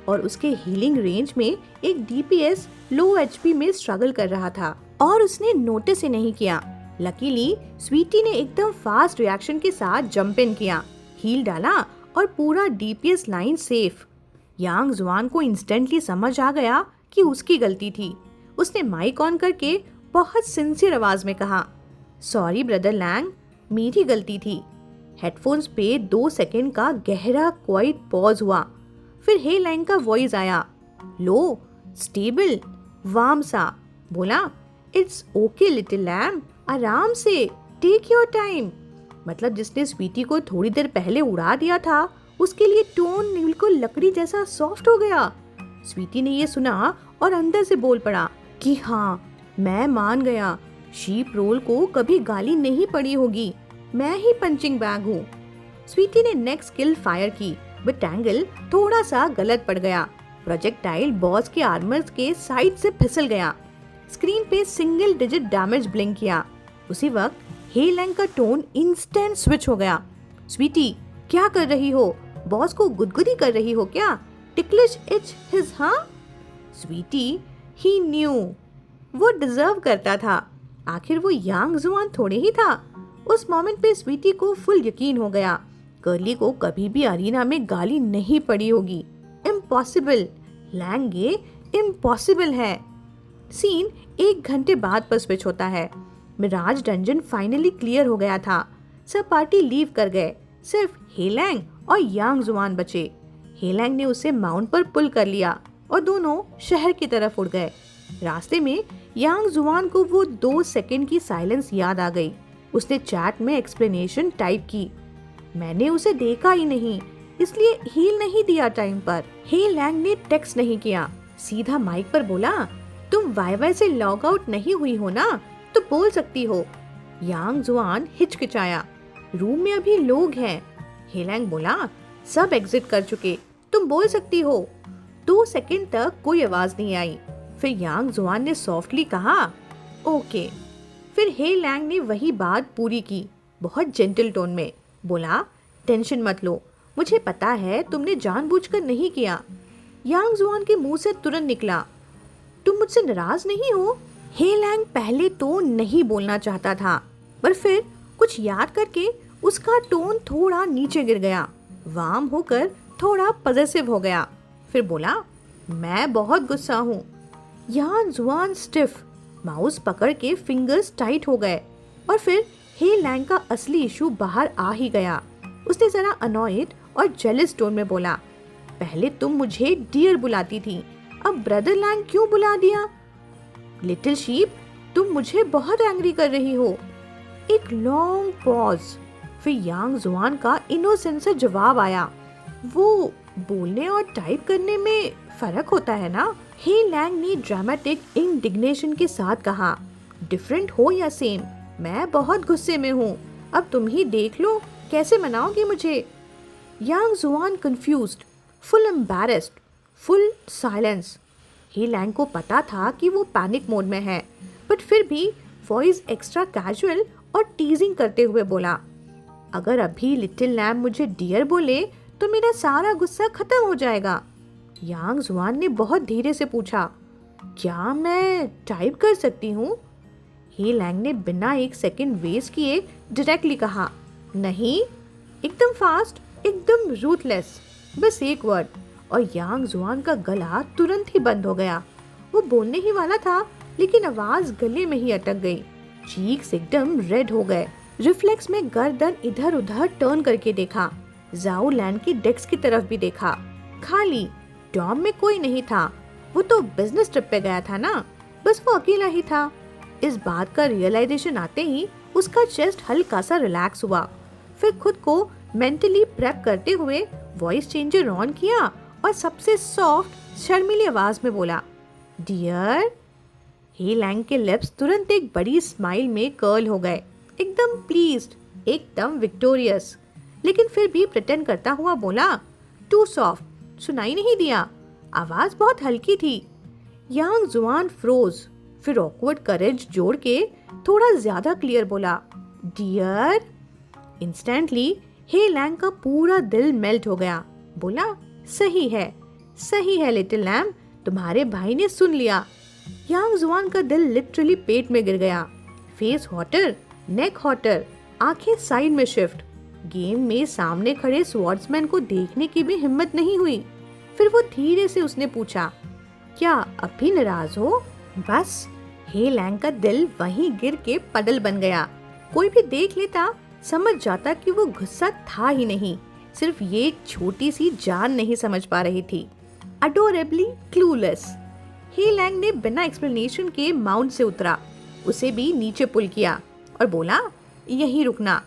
और उसके हीलिंग रेंज में एक डीपीएस लो एचपी में स्ट्रगल कर रहा था और उसने नोटिस ही नहीं किया। लकीली स्वीटी ने एकदम फास्ट रिएक्शन के साथ जंप इन किया, हील डाला और पूरा डीपीएस लाइन सेफ। यांग जुआन को इंस्टेंटली समझ आ गया कि उसकी गलती थी। उसने माइक ऑन करके बहुत सिंसियर आवाज में कहा, सॉरी ब्रदर लैंग, मेरी गलती थी। हेडफोन्स पे 2 सेकंड का गहरा क्वाइट पॉज हुआ। फिर हे लैंग का वॉइस आया, लो, स्टेबल, वार्म सा। बोला, इट्स ओके लिटिल लैम, आराम से, टेक योर टाइम। मतलब जिसने स्वीटी को थोड़ी देर पहले उड़ा दिया था, उसके लिए टोन बिल्कुल लकड़ी जैसा सॉफ्ट हो गया। स्वीटी ने ये सुना और अंदर से बोल पड़ा कि हाँ, मैं मान गया, शीप रोल को कभी गाली नहीं पड़ी होगी, मैं ही पंचिंग बैग हूँ। स्वीटी ने नेक्स्ट स्किल फायर की, बट एंगल थोड़ा सा गलत पड़ गया। प्रोजेक्टाइल बॉस के आर्मर के साइड से फिसल गया। स्क्रीन पे सिंगल डिजिट डैमेज ब्लिंक किया। उसी वक्त हे लैंग का टोन इंस्टेंट स्विच हो गया। स्वीटी, क्या कर रही हो? बॉस को गुदगुदी कर रही हो क्या? टिकलिश इच हिज, हाँ? स्वीटी, ही न्यू, वो डिजर्व करता था। आखिर वो यांग जुआन थोड़े ही था। उस मोमेंट पे स्वीटी को फुल यकीन हो गया, कर्ली को कभी भी अरीना में गाली नहीं पड़ी होगी। इम्पॉसिबल, लैंग ये इम्पॉसिबल है। सीन 1 घंटे बाद पर स्विच होता है। मिराज डंजन फाइनली क्लियर हो गया था। सब पार्टी लीव कर गए, सिर्फ हेलैंग और यांग जुआन बचे। हेलैंग ने उसे माउंट पर पुल कर लिया और दोनों शहर की तरफ उड़ गए। रास्ते में यांग जुआन को वो 2 सेकंड की साइलेंस याद आ गई। उसने चैट में एक्सप्लेनेशन टाइप की, मैंने उसे देखा ही नहीं, इसलिए हील नहीं दिया टाइम पर। हे लैंग ने टेक्स्ट नहीं किया, सीधा माइक पर बोला, तुम वाईवाई से लॉग आउट नहीं हुई हो ना, तो बोल सकती हो। यांग जुआन हिचकिचाया, रूम में अभी लोग हैं। हे लैंग बोला, सब एग्जिट कर चुके, तुम बोल सकती हो। 2 सेकंड तक कोई आवाज नहीं आई। फिर यांग जुआन ने सॉफ्टली कहा, ओके। फिर हे लैंग ने वही बात पूरी की, बहुत जेंटल टोन में। बोला, टेंशन मत लो, मुझे पता है तुमने जानबूझकर नहीं किया। यांग जुआन के मुंह से तुरंत निकला, तुम मुझसे नाराज नहीं हो? हे लैंग पहले तो नहीं बोलना चाहता था, पर फिर कुछ याद करके उसका टोन थोड़ा नीचे गिर गया, वार्म होकर थोड़ा पॉजिटिव हो गया। फिर बोला, मैं बहुत गुस्सा हूँ। यांग जुआन स्टिफ, माउस पकड़ के फिंगर्स टाइट हो गए और फिर हे लैंग का असली इशू बाहर आ ही गया। उसने जरा अनॉयड और जेलस टोन में बोला, पहले तुम मुझे डियर बुलाती थी, अब ब्रदर लैंग क्यों बुला दिया? लिटिल शीप, तुम मुझे बहुत एंग्री कर रही हो। एक लॉन्ग पॉज, फिर यांग जुआन का इनोसेंट से जवाब आया, वो बोलने और टाइप करने में फर्क होता है ना। हे लैंग ने ड्रामेटिक इंडिग्नेशन के साथ कहा, डिफरेंट हो या सेम, मैं बहुत गुस्से में हूँ, अब तुम ही देख लो कैसे मनाओगे मुझे। Yang Juan confused, full embarrassed, full silence. He Lang को पता था कि वो पैनिक मोड में है, बट फिर भी वॉइस एक्स्ट्रा कैजुअल और टीजिंग करते हुए बोला, अगर अभी लिटिल लैम मुझे डियर बोले तो मेरा सारा गुस्सा खत्म हो जाएगा। यांग जुआन ने बहुत धीरे से पूछा, क्या मैं टाइप कर सकती हूँ? हे लैंग ने बिना एक सेकंड वेस्ट किए डायरेक्टली कहा, नहीं, एकदम फास्ट, एकदम रूथलेस, बस एक वर्ड। और यांग जुआन का गला तुरंत ही बंद हो गया। वो बोलने ही वाला था, लेकिन आवाज गले में ही अटक गई। चीक्स एकदम रेड हो गए। रिफ्लेक्स में गर्दन इधर उधर टर्न करके देखा, जाओ लैंड की डेस्क की तरफ भी देखा, खाली। डॉम में कोई नहीं था, वो तो बिजनेस ट्रिप पे गया था ना, बस वो अकेला ही था। इस बात का रियलाइजेशन आते ही उसका चेस्ट हल्का सा रिलैक्स हुआ। फिर खुद को मेंटली प्रेप करते हुए वॉइस चेंजर ऑन किया और सबसे सॉफ्ट शर्मीली आवाज में बोला, डियर। हे लैंग के लिप्स तुरंत एक बड़ी स्माइल में कर्ल हो गए, एकदम प्लीज्ड, एकदम विक्टोरियस। लेकिन फिर भी प्रिटेंड करता हुआ बोला, टू सॉफ्ट, सुनाई नहीं दिया, आवाज बहुत हल्की थी। यांग जुआन फ्रोज, फिर ऑकवर्ड करेज जोड़ के थोड़ा ज्यादा क्लियर बोला, डियर। इंस्टेंटली हे लैंग का पूरा दिल मेल्ट हो गया। बोला, सही है लिटिल लैम, तुम्हारे भाई ने सुन लिया। यांग जुआन का दिल लिटरली पेट में गिर गया। फेस हॉटर, नेक हॉटर, आंखें साइड में शिफ्ट। गेम में सामने खड़े स्वॉर्ड्समैन को देखने की भी हिम्मत नहीं हुई। फिर वो धीरे से उसने पूछा, क्या अब भी नाराज हो? बस हे लैंग का दिल वहीं गिर के पडल बन गया। कोई भी देख लेता समझ जाता कि वो गुस्सा था ही नहीं, सिर्फ ये एक छोटी सी जान नहीं समझ पा रही थी। अडोरेबली क्लूलेस। हे लैंग ने बिना एक्सप्लेनेशन के माउंट से उतरा, उसे भी नीचे पुल किया और बोला, यहीं रुकना।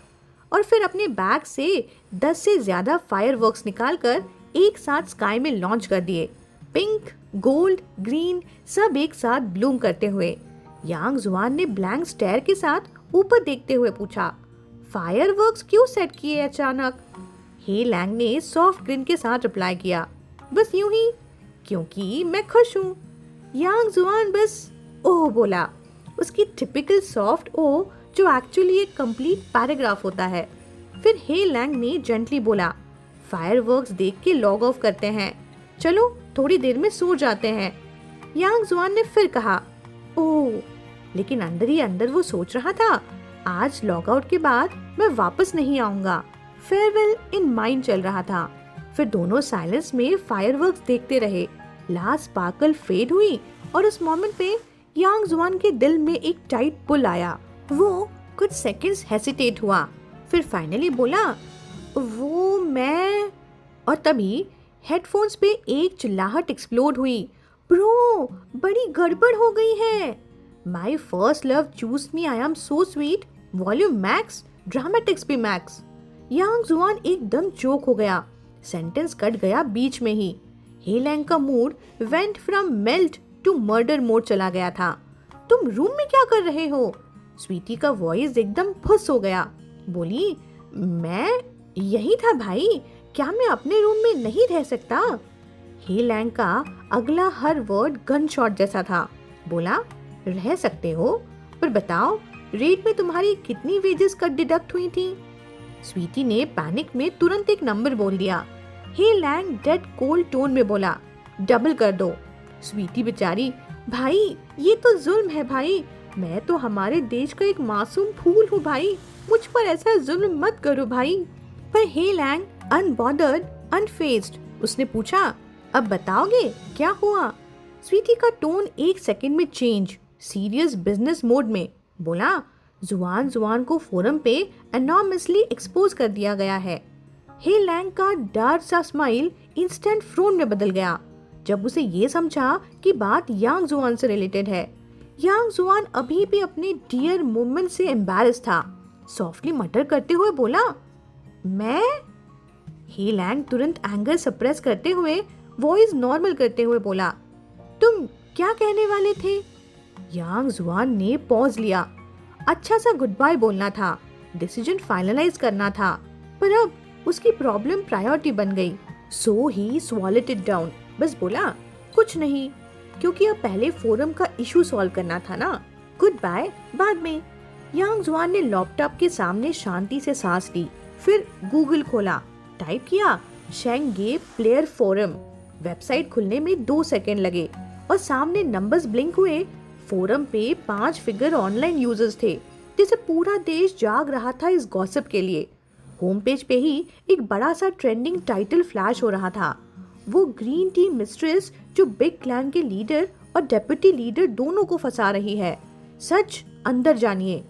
और फिर अपने बैग से 10 से ज्यादा फायरवर्क्स निकालकर एक साथ स्काई में लॉन्च कर दिए, पिंक, गोल्ड, ग्रीन, सब एक साथ ब्लूम करते हुए। यांग जुआन ने ब्लैंक स्टेयर के साथ ऊपर देखते हुए पूछा, फायरवर्क्स क्यों सेट किए अचानक? हे लैंग ने सॉफ्ट ग्रिन के साथ रिप्लाई किया, बस यूं ही, क्योंकि मैं खुश हूँ। यांग जुआन बस ओह बोला, उसकी टिपिकल सॉफ्ट ओ जो एक्चुअली एक कंप्लीट पैराग्राफ होता है। फिर हे लैंग ने जेंटली बोला, फायरवर्क्स देख के लॉग ऑफ करते हैं, चलो थोड़ी देर में सो जाते हैं। यांग जुआन ने फिर कहा, ओह, लेकिन अंदर ही अंदर वो सोच रहा था, आज लॉगआउट के बाद मैं वापस नहीं आऊंगा। फेयरवेल इन माइंड चल रहा था। फिर दोनों साइलेंस में फायरवर्क्स देखते रहे। लास्ट स्पार्कल फेड हुई और उस मोमेंट पे यांग जुआन के दिल में एक टाइट पुल आया। वो कुछ सेकंड्स हेसिटेट हुआ, फिर फाइनली बोला, वो मैं। और तभी हेडफोन्स पे एक चिल्लाहट एक्सप्लोड हुई, ब्रो, बड़ी गड़बड़ हो गई है। My first love choose me, I am so sweet, volume max, dramatics भी मैक्स। यांग जुआन एकदम चोक हो गया, सेंटेंस कट गया बीच में ही। हे लैंग का mood went from melt to murder mode चला गया था। तुम रूम में क्या कर रहे हो? स्वीटी का वॉइस एकदम फुस हो गया। बोली, मैं यही था भाई, क्या मैं अपने रूम में नहीं रह सकता? हे लैंग का अगला हर वर्ड गन शॉट जैसा था। बोला, रह सकते हो, पर बताओ रेट में तुम्हारी कितनी वेजेस कट डिडक्ट हुई थी? स्वीटी ने पैनिक में तुरंत एक नंबर बोल दिया। हे लैंग डेड कोल्ड टोन में बोला, डबल कर दो। स्वीटी बेचारी, भाई ये तो जुल्म है भाई, मैं तो हमारे देश का एक मासूम फूल हूँ भाई, मुझ पर ऐसा जुल्म मत करो भाई। पर हे लैंग अनबॉदर्ड, अनफेज्ड, उसने पूछा, अब बताओगे क्या हुआ? स्वीटी का टोन एक सेकंड में चेंज, सीरियस बिजनेस मोड में। बोला, जुआन को फोरम पे एनॉर्मसली एक्सपोज कर दिया गया है। हे लैंग का डार्क सा स्माइल इंस्टेंट फ्रोन में बदल गया जब उसे ये समझा कि बात यांग जुआन से रिलेटेड है। यांग जुआन अभी भी अपने डियर मूवमेंट से एम्बैरेस था। सॉफ्टली मटर करते हुए बोला, मैं? ही लैंग तुरंत एंगर सप्रेस करते हुए वॉइस नॉर्मल करते हुए बोला, तुम क्या कहने वाले थे? यांग जुआन ने पॉज लिया। अच्छा सा गुड बाय बोलना था, डिसीजन फाइनलाइज करना था, पर अब उसकी प्रॉब्लम प्रायोरिटी बन गई। सो ही स्वॉलेड इट डाउन। बस बोला, कुछ नहीं, क्योंकि अब पहले फोरम का इशू सॉल्व करना था ना। गुड बाय बाद में। यांग जुआन ने लैपटॉप के सामने शांति से सांस ली, फिर गूगल खोला, टाइप किया शेंगे प्लेयर फोरम। वेबसाइट खुलने में 2 सेकंड लगे और सामने नंबर्स ब्लिंक हुए। फोरम पे 5 फिगर ऑनलाइन यूजर्स थे, जैसे पूरा देश जाग रहा था इस गॉसिप के लिए। होम पेज पे ही एक बड़ा सा ट्रेंडिंग टाइटल फ्लैश हो रहा था, वो ग्रीन टी मिस्ट्रेस जो बिग क्लैन के लीडर और डेप्यूटी लीडर दोनों को फंसा रही है। सच अंदर जानिए।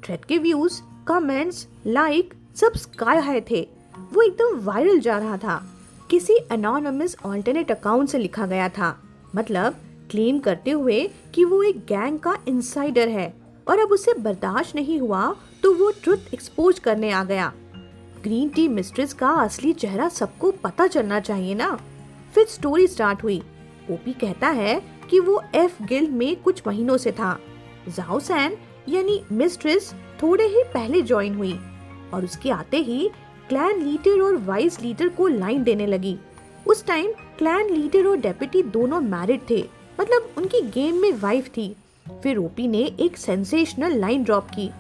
थ्रेड के व्यूज, कमेंट्स, लाइक सब स्काई हाई थे। वो एकदम वायरल जा रहा था। किसी एनोनिमस ऑल्टरनेट अकाउंट से लिखा गया था, मतलब क्लेम करते हुए कि वो एक गैंग का इनसाइडर है और अब उसे बर्दाश्त नहीं हुआ तो वो ट्रुथ एक्सपोज करने आ गया। ग्रीन टी मिस्ट्रेस का असली चेहरा सबको पता चलना चाहिए ना। फिर स्टोरी स्टार्ट हुई। ओपी कहता है कि वो एफ गिल्ड में कुछ महीनों से था। जाओ सैन यानी मिस्ट्रेस थोड़े ही पहले ज्वाइन हुई और उसके आते ही क्लैन लीडर और वाइस लीडर को लाइन देने लगी। उस टाइम क्लैन लीडर और डेप्यूटी दोनों मैरिड थे, मतलब उनकी गेम में वाइफ थी। फिर ओपी ने एक सेंसेशनल लाइन ड्रॉप की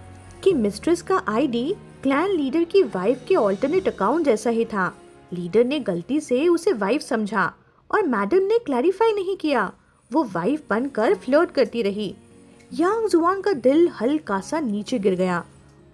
कि मिस्ट्रेस का आईडी क्लैन लीडर की वाइफ के ऑल्टरनेट अकाउंट जैसा ही था। लीडर ने गलती से उसे वाइफ समझा और मैडम ने क्लैरिफाई नहीं किया। वो वाइफ बनकर फ्लर्ट करती रही। यांग जुआन का दिल हल्का सा नीचे गिर गया।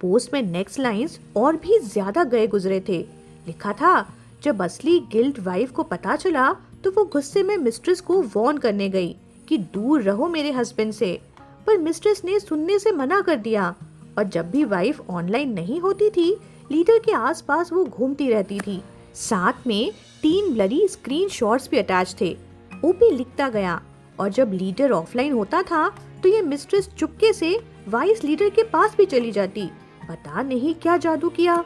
पोस्ट में नेक्स्ट लाइंस और भी ज्यादा गए गुजरे थे। लिखा था, जब असली गिल्ड वाइफ को पता चला तो वो गुस्से में मिस्ट्रेस को वॉर्न करने गई कि दूर रहो मेरे हस्बैंड से, पर मिस्ट्रेस ने सुनने से मना कर दिया और जब भी वाइफ ऑनलाइन नहीं होती थी, लीडर के आसपास वो घूमती रहती थी। साथ में 3 ब्लरी स्क्रीनशॉट्स भी अटैच थे। ओपी लिखता गया और जब लीडर ऑफलाइन होता था तो ये मिस्ट्रेस चुपके से वाइस लीडर के पास भी चली जाती। पता नहीं क्या जादू किया,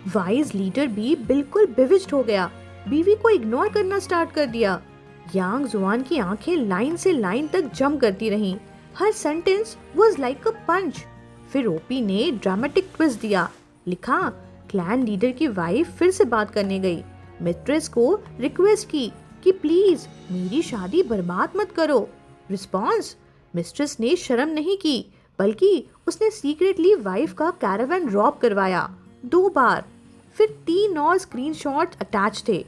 वाइस लीडर भी बिल्कुल बिविज्ड हो गया, बीवी को इग्नोर करना स्टार्ट कर दिया। यांग जुआन की आंखें लाइन से लाइन तक जंप करती रहीं। हर सेंटेंस वाज लाइक अ पंच। फिर ओपी ने ड्रामेटिक ट्विस्ट दिया। लिखा, क्लैन लीडर की वाइफ फिर से बात करने गई, मिस्ट्रेस को रिक्वेस्ट की कि प्लीज मेरी शादी बर्बाद मत करो। रिस्पॉन्स, मिस्ट्रेस ने शर्म नहीं की, बल्कि उसने सीक्रेटली वाइफ का कैरावैन रॉब करवाया 2 बार। फिर 3 और स्क्रीनशॉट अटैच थे।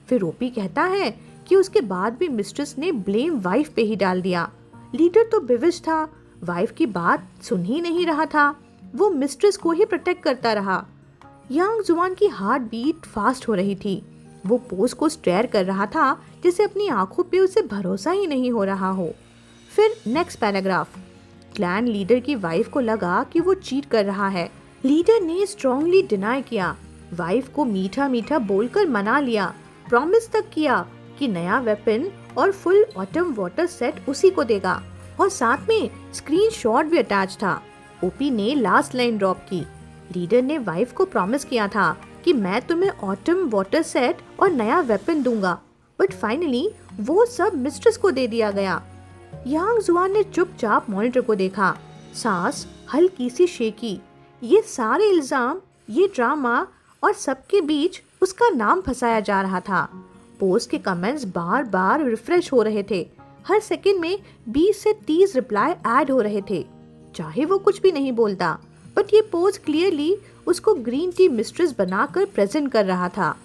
फिर ओपी कहता है कि उसके बाद भी मिस्ट्रेस ने ब्लेम वाइफ पे ही डाल दिया। लीडर तो बेविश था, वाइफ की बात सुन ही नहीं रहा था, वो मिस्ट्रेस को ही प्रोटेक्ट करता रहा। यांग जुआन की हार्ट बीट फास्ट हो रही थी। वो पोस्ट को स्टेयर कर रहा था जैसे अपनी आंखों पे उसे भरोसा ही नहीं हो रहा हो। फिर नेक्स्ट पैराग्राफ। क्लैन लीडर की वाइफ को लगा कि वो चीट कर रहा है। लीडर ने स्ट्रांगली डिनाई किया, वाइफ को मीठा मीठा बोलकर मना लिया, प्रॉमिस तक किया कि नया वेपन और फुल ऑटम वाटर सेट उसी को देगा और साथ में स्क्रीनशॉट भी अटैच था। ओपी ने लास्ट लाइन ड्रॉप की। लीडर ने वाइफ को प्रॉमिस किया था कि मैं तुम्हें ऑटम वाटर सेट और नया वेपन दूंगा, बट फाइनली वो सब मिस्ट्रेस को दे दिया गया। यांग जुआन ने चुपचाप मॉनिटर को देखा, सांस हल्की सी शेकी। ये सारे इल्जाम, ये ड्रामा और सबके बीच उसका नाम फंसाया जा रहा था। पोस्ट के कमेंट्स बार बार रिफ्रेश हो रहे थे। हर सेकंड में 20 से 30 रिप्लाई ऐड हो रहे थे। चाहे वो कुछ भी नहीं बोलता, बट ये पोस्ट क्लियरली उसको ग्रीन टी मिस्ट्रेस बनाकर प्रेजेंट कर रहा था।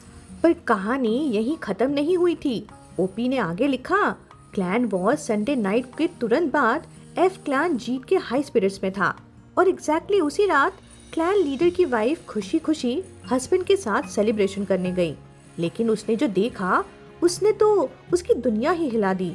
पर कहानी यहीं खत्म नहीं हुई थी। ओपी ने आगे लिखा, क्लैन वॉर संडे नाइट के तुरंत बाद एफ क्लैन जीत के हाई स्पिरिट्स में था और एग्जैक्टली उसी रात क्लैन लीडर की वाइफ खुशी खुशी हस्बैंड के साथ सेलिब्रेशन करने गई। लेकिन उसने जो देखा, उसने तो उसकी दुनिया ही हिला दी।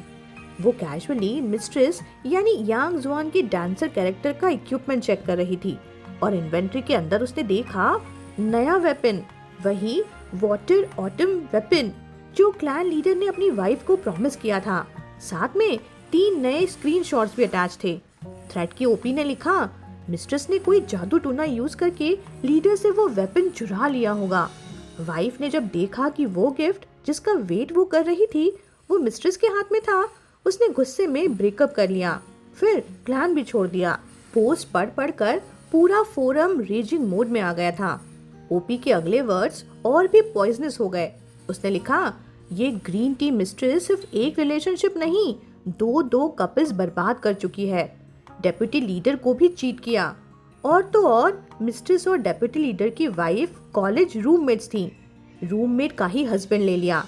वो कैजुअली मिस्ट्रेस यानी यांग जुआन के डांसर कैरेक्टर का इक्विपमेंट चेक कर रही थी और इन्वेंट्री के अंदर उसने देखा नया वेपन, वही वाटर ऑटम वेपन जो क्लैन लीडर ने अपनी वाइफ को प्रॉमिस किया था। साथ में 3 नए स्क्रीनशॉट्स भी अटैच थे। थ्रेड की ओपी ने लिखा, मिस्ट्रेस ने कोई जादू टूना यूज करके लीडर से वो वेपन चुरा लिया होगा। वाइफ ने जब देखा कि वो गिफ्ट जिसका वेट वो कर रही थी वो मिस्ट्रेस के हाथ में था, उसने गुस्से में ब्रेकअप कर लिया, फिर क्लैन भी छोड़ दिया। पोस्ट पढ़ कर पूरा फोरम रेजिंग मोड में आ गया था। ओपी के अगले वर्ड्स और भी पॉइजनस हो गए। उसने लिखा, ये ग्रीन टी मिस्ट्रेस सिर्फ एक रिलेशनशिप नहीं, दो कपल्स बर्बाद कर चुकी है। डेप्यूटी लीडर को भी चीट किया, और तो और मिस्ट्रेस और डेप्यूटी लीडर की वाइफ कॉलेज रूममेट्स थी। रूममेट का ही हस्बैंड ले लिया।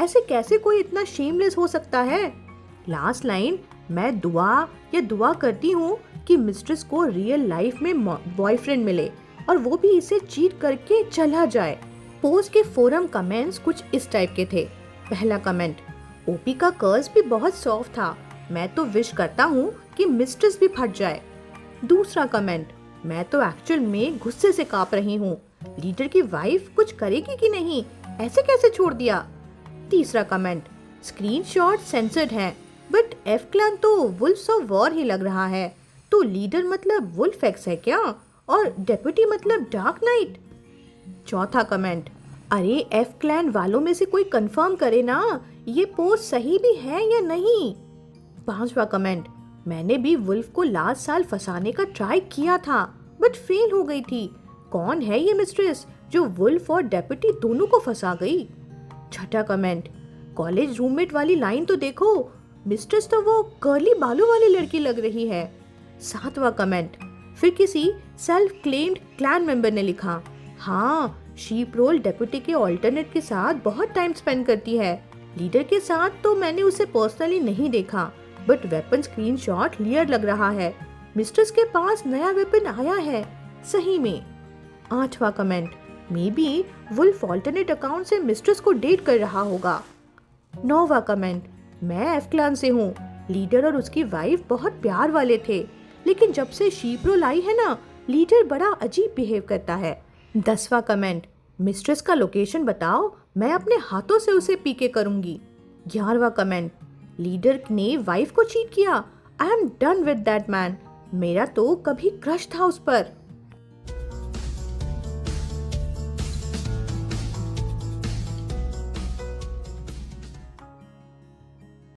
ऐसे कैसे कोई इतना शेमलेस हो सकता है। लास्ट लाइन, मैं दुआ करती हूँ कि मिस्ट्रेस को रियल लाइफ में बॉयफ्रेंड मिले और वो भी इसे चीट करके चला जाए। पोस्ट के फोरम कमेंट्स कुछ इस टाइप के थे। पहला कमेंट, ओपी का कर्ज भी बहुत सॉफ्ट था, मैं तो विश करता हूँ कि मिस्ट्रेस भी फट जाए। दूसरा कमेंट, मैं तो एक्चुअल में गुस्से से कांप रही हूँ, लीडर की वाइफ कुछ करेगी कि नहीं, ऐसे कैसे छोड़ दिया। तीसरा कमेंट, स्क्रीनशॉट सेंसर्ड है बट एफ क्लैन तो वुल्फ्स ऑफ वॉर ही लग रहा है, तो लीडर मतलब वुल्फ एक्स है क्या, और डेप्यूटी मतलब डार्क नाइट। चौथा कमेंट, अरे एफ क्लैन वालों में से कोई कंफर्म करे ना, ये पोस्ट सही भी है या नहीं। पांचवा कमेंट, मैंने भी वुल्फ को लास्ट साल फंसाने का ट्राई किया था बट फेल हो गई थी। कौन है ये मिस्ट्रेस जो वुल्फ और डेप्यूटी दोनों को फंसा गई। छठा कमेंट, कॉलेज रूममेट वाली लाइन तो देखो, मिस्ट्रेस तो वो कर्ली बालों वाली लड़की लग रही है। सातवां कमेंट, फिर किसी सेल्फ क्लेम्ड क्लैन मेंबर ने लिखा, हाँ शीप रोल डेप्यूटी के ऑल्टरनेट के साथ बहुत टाइम स्पेंड करती है, लीडर के साथ तो मैंने उसे पर्सनली नहीं देखा बट वेपन स्क्रीनशॉट क्लियर लग रहा है, मिस्ट्रेस के पास नया वेपन आया है सही में। आठवां comment, may be Wolf alternate account से मिस्ट्रेस को डेट कर रहा होगा। नौवां कमेंट, मैं एफ क्लैन से हूँ, लीडर और उसकी वाइफ बहुत प्यार वाले थे, लेकिन जब से शीप रोल आई है ना, लीडर बड़ा अजीब बिहेव करता है। 10वां कमेंट, मिस्ट्रेस का लोकेशन बताओ, मैं अपने हाथों से उसे पीके करूंगी। 11वां कमेंट, लीडर ने वाइफ को चीट किया, I am done with that man, मेरा तो कभी क्रश था उस पर।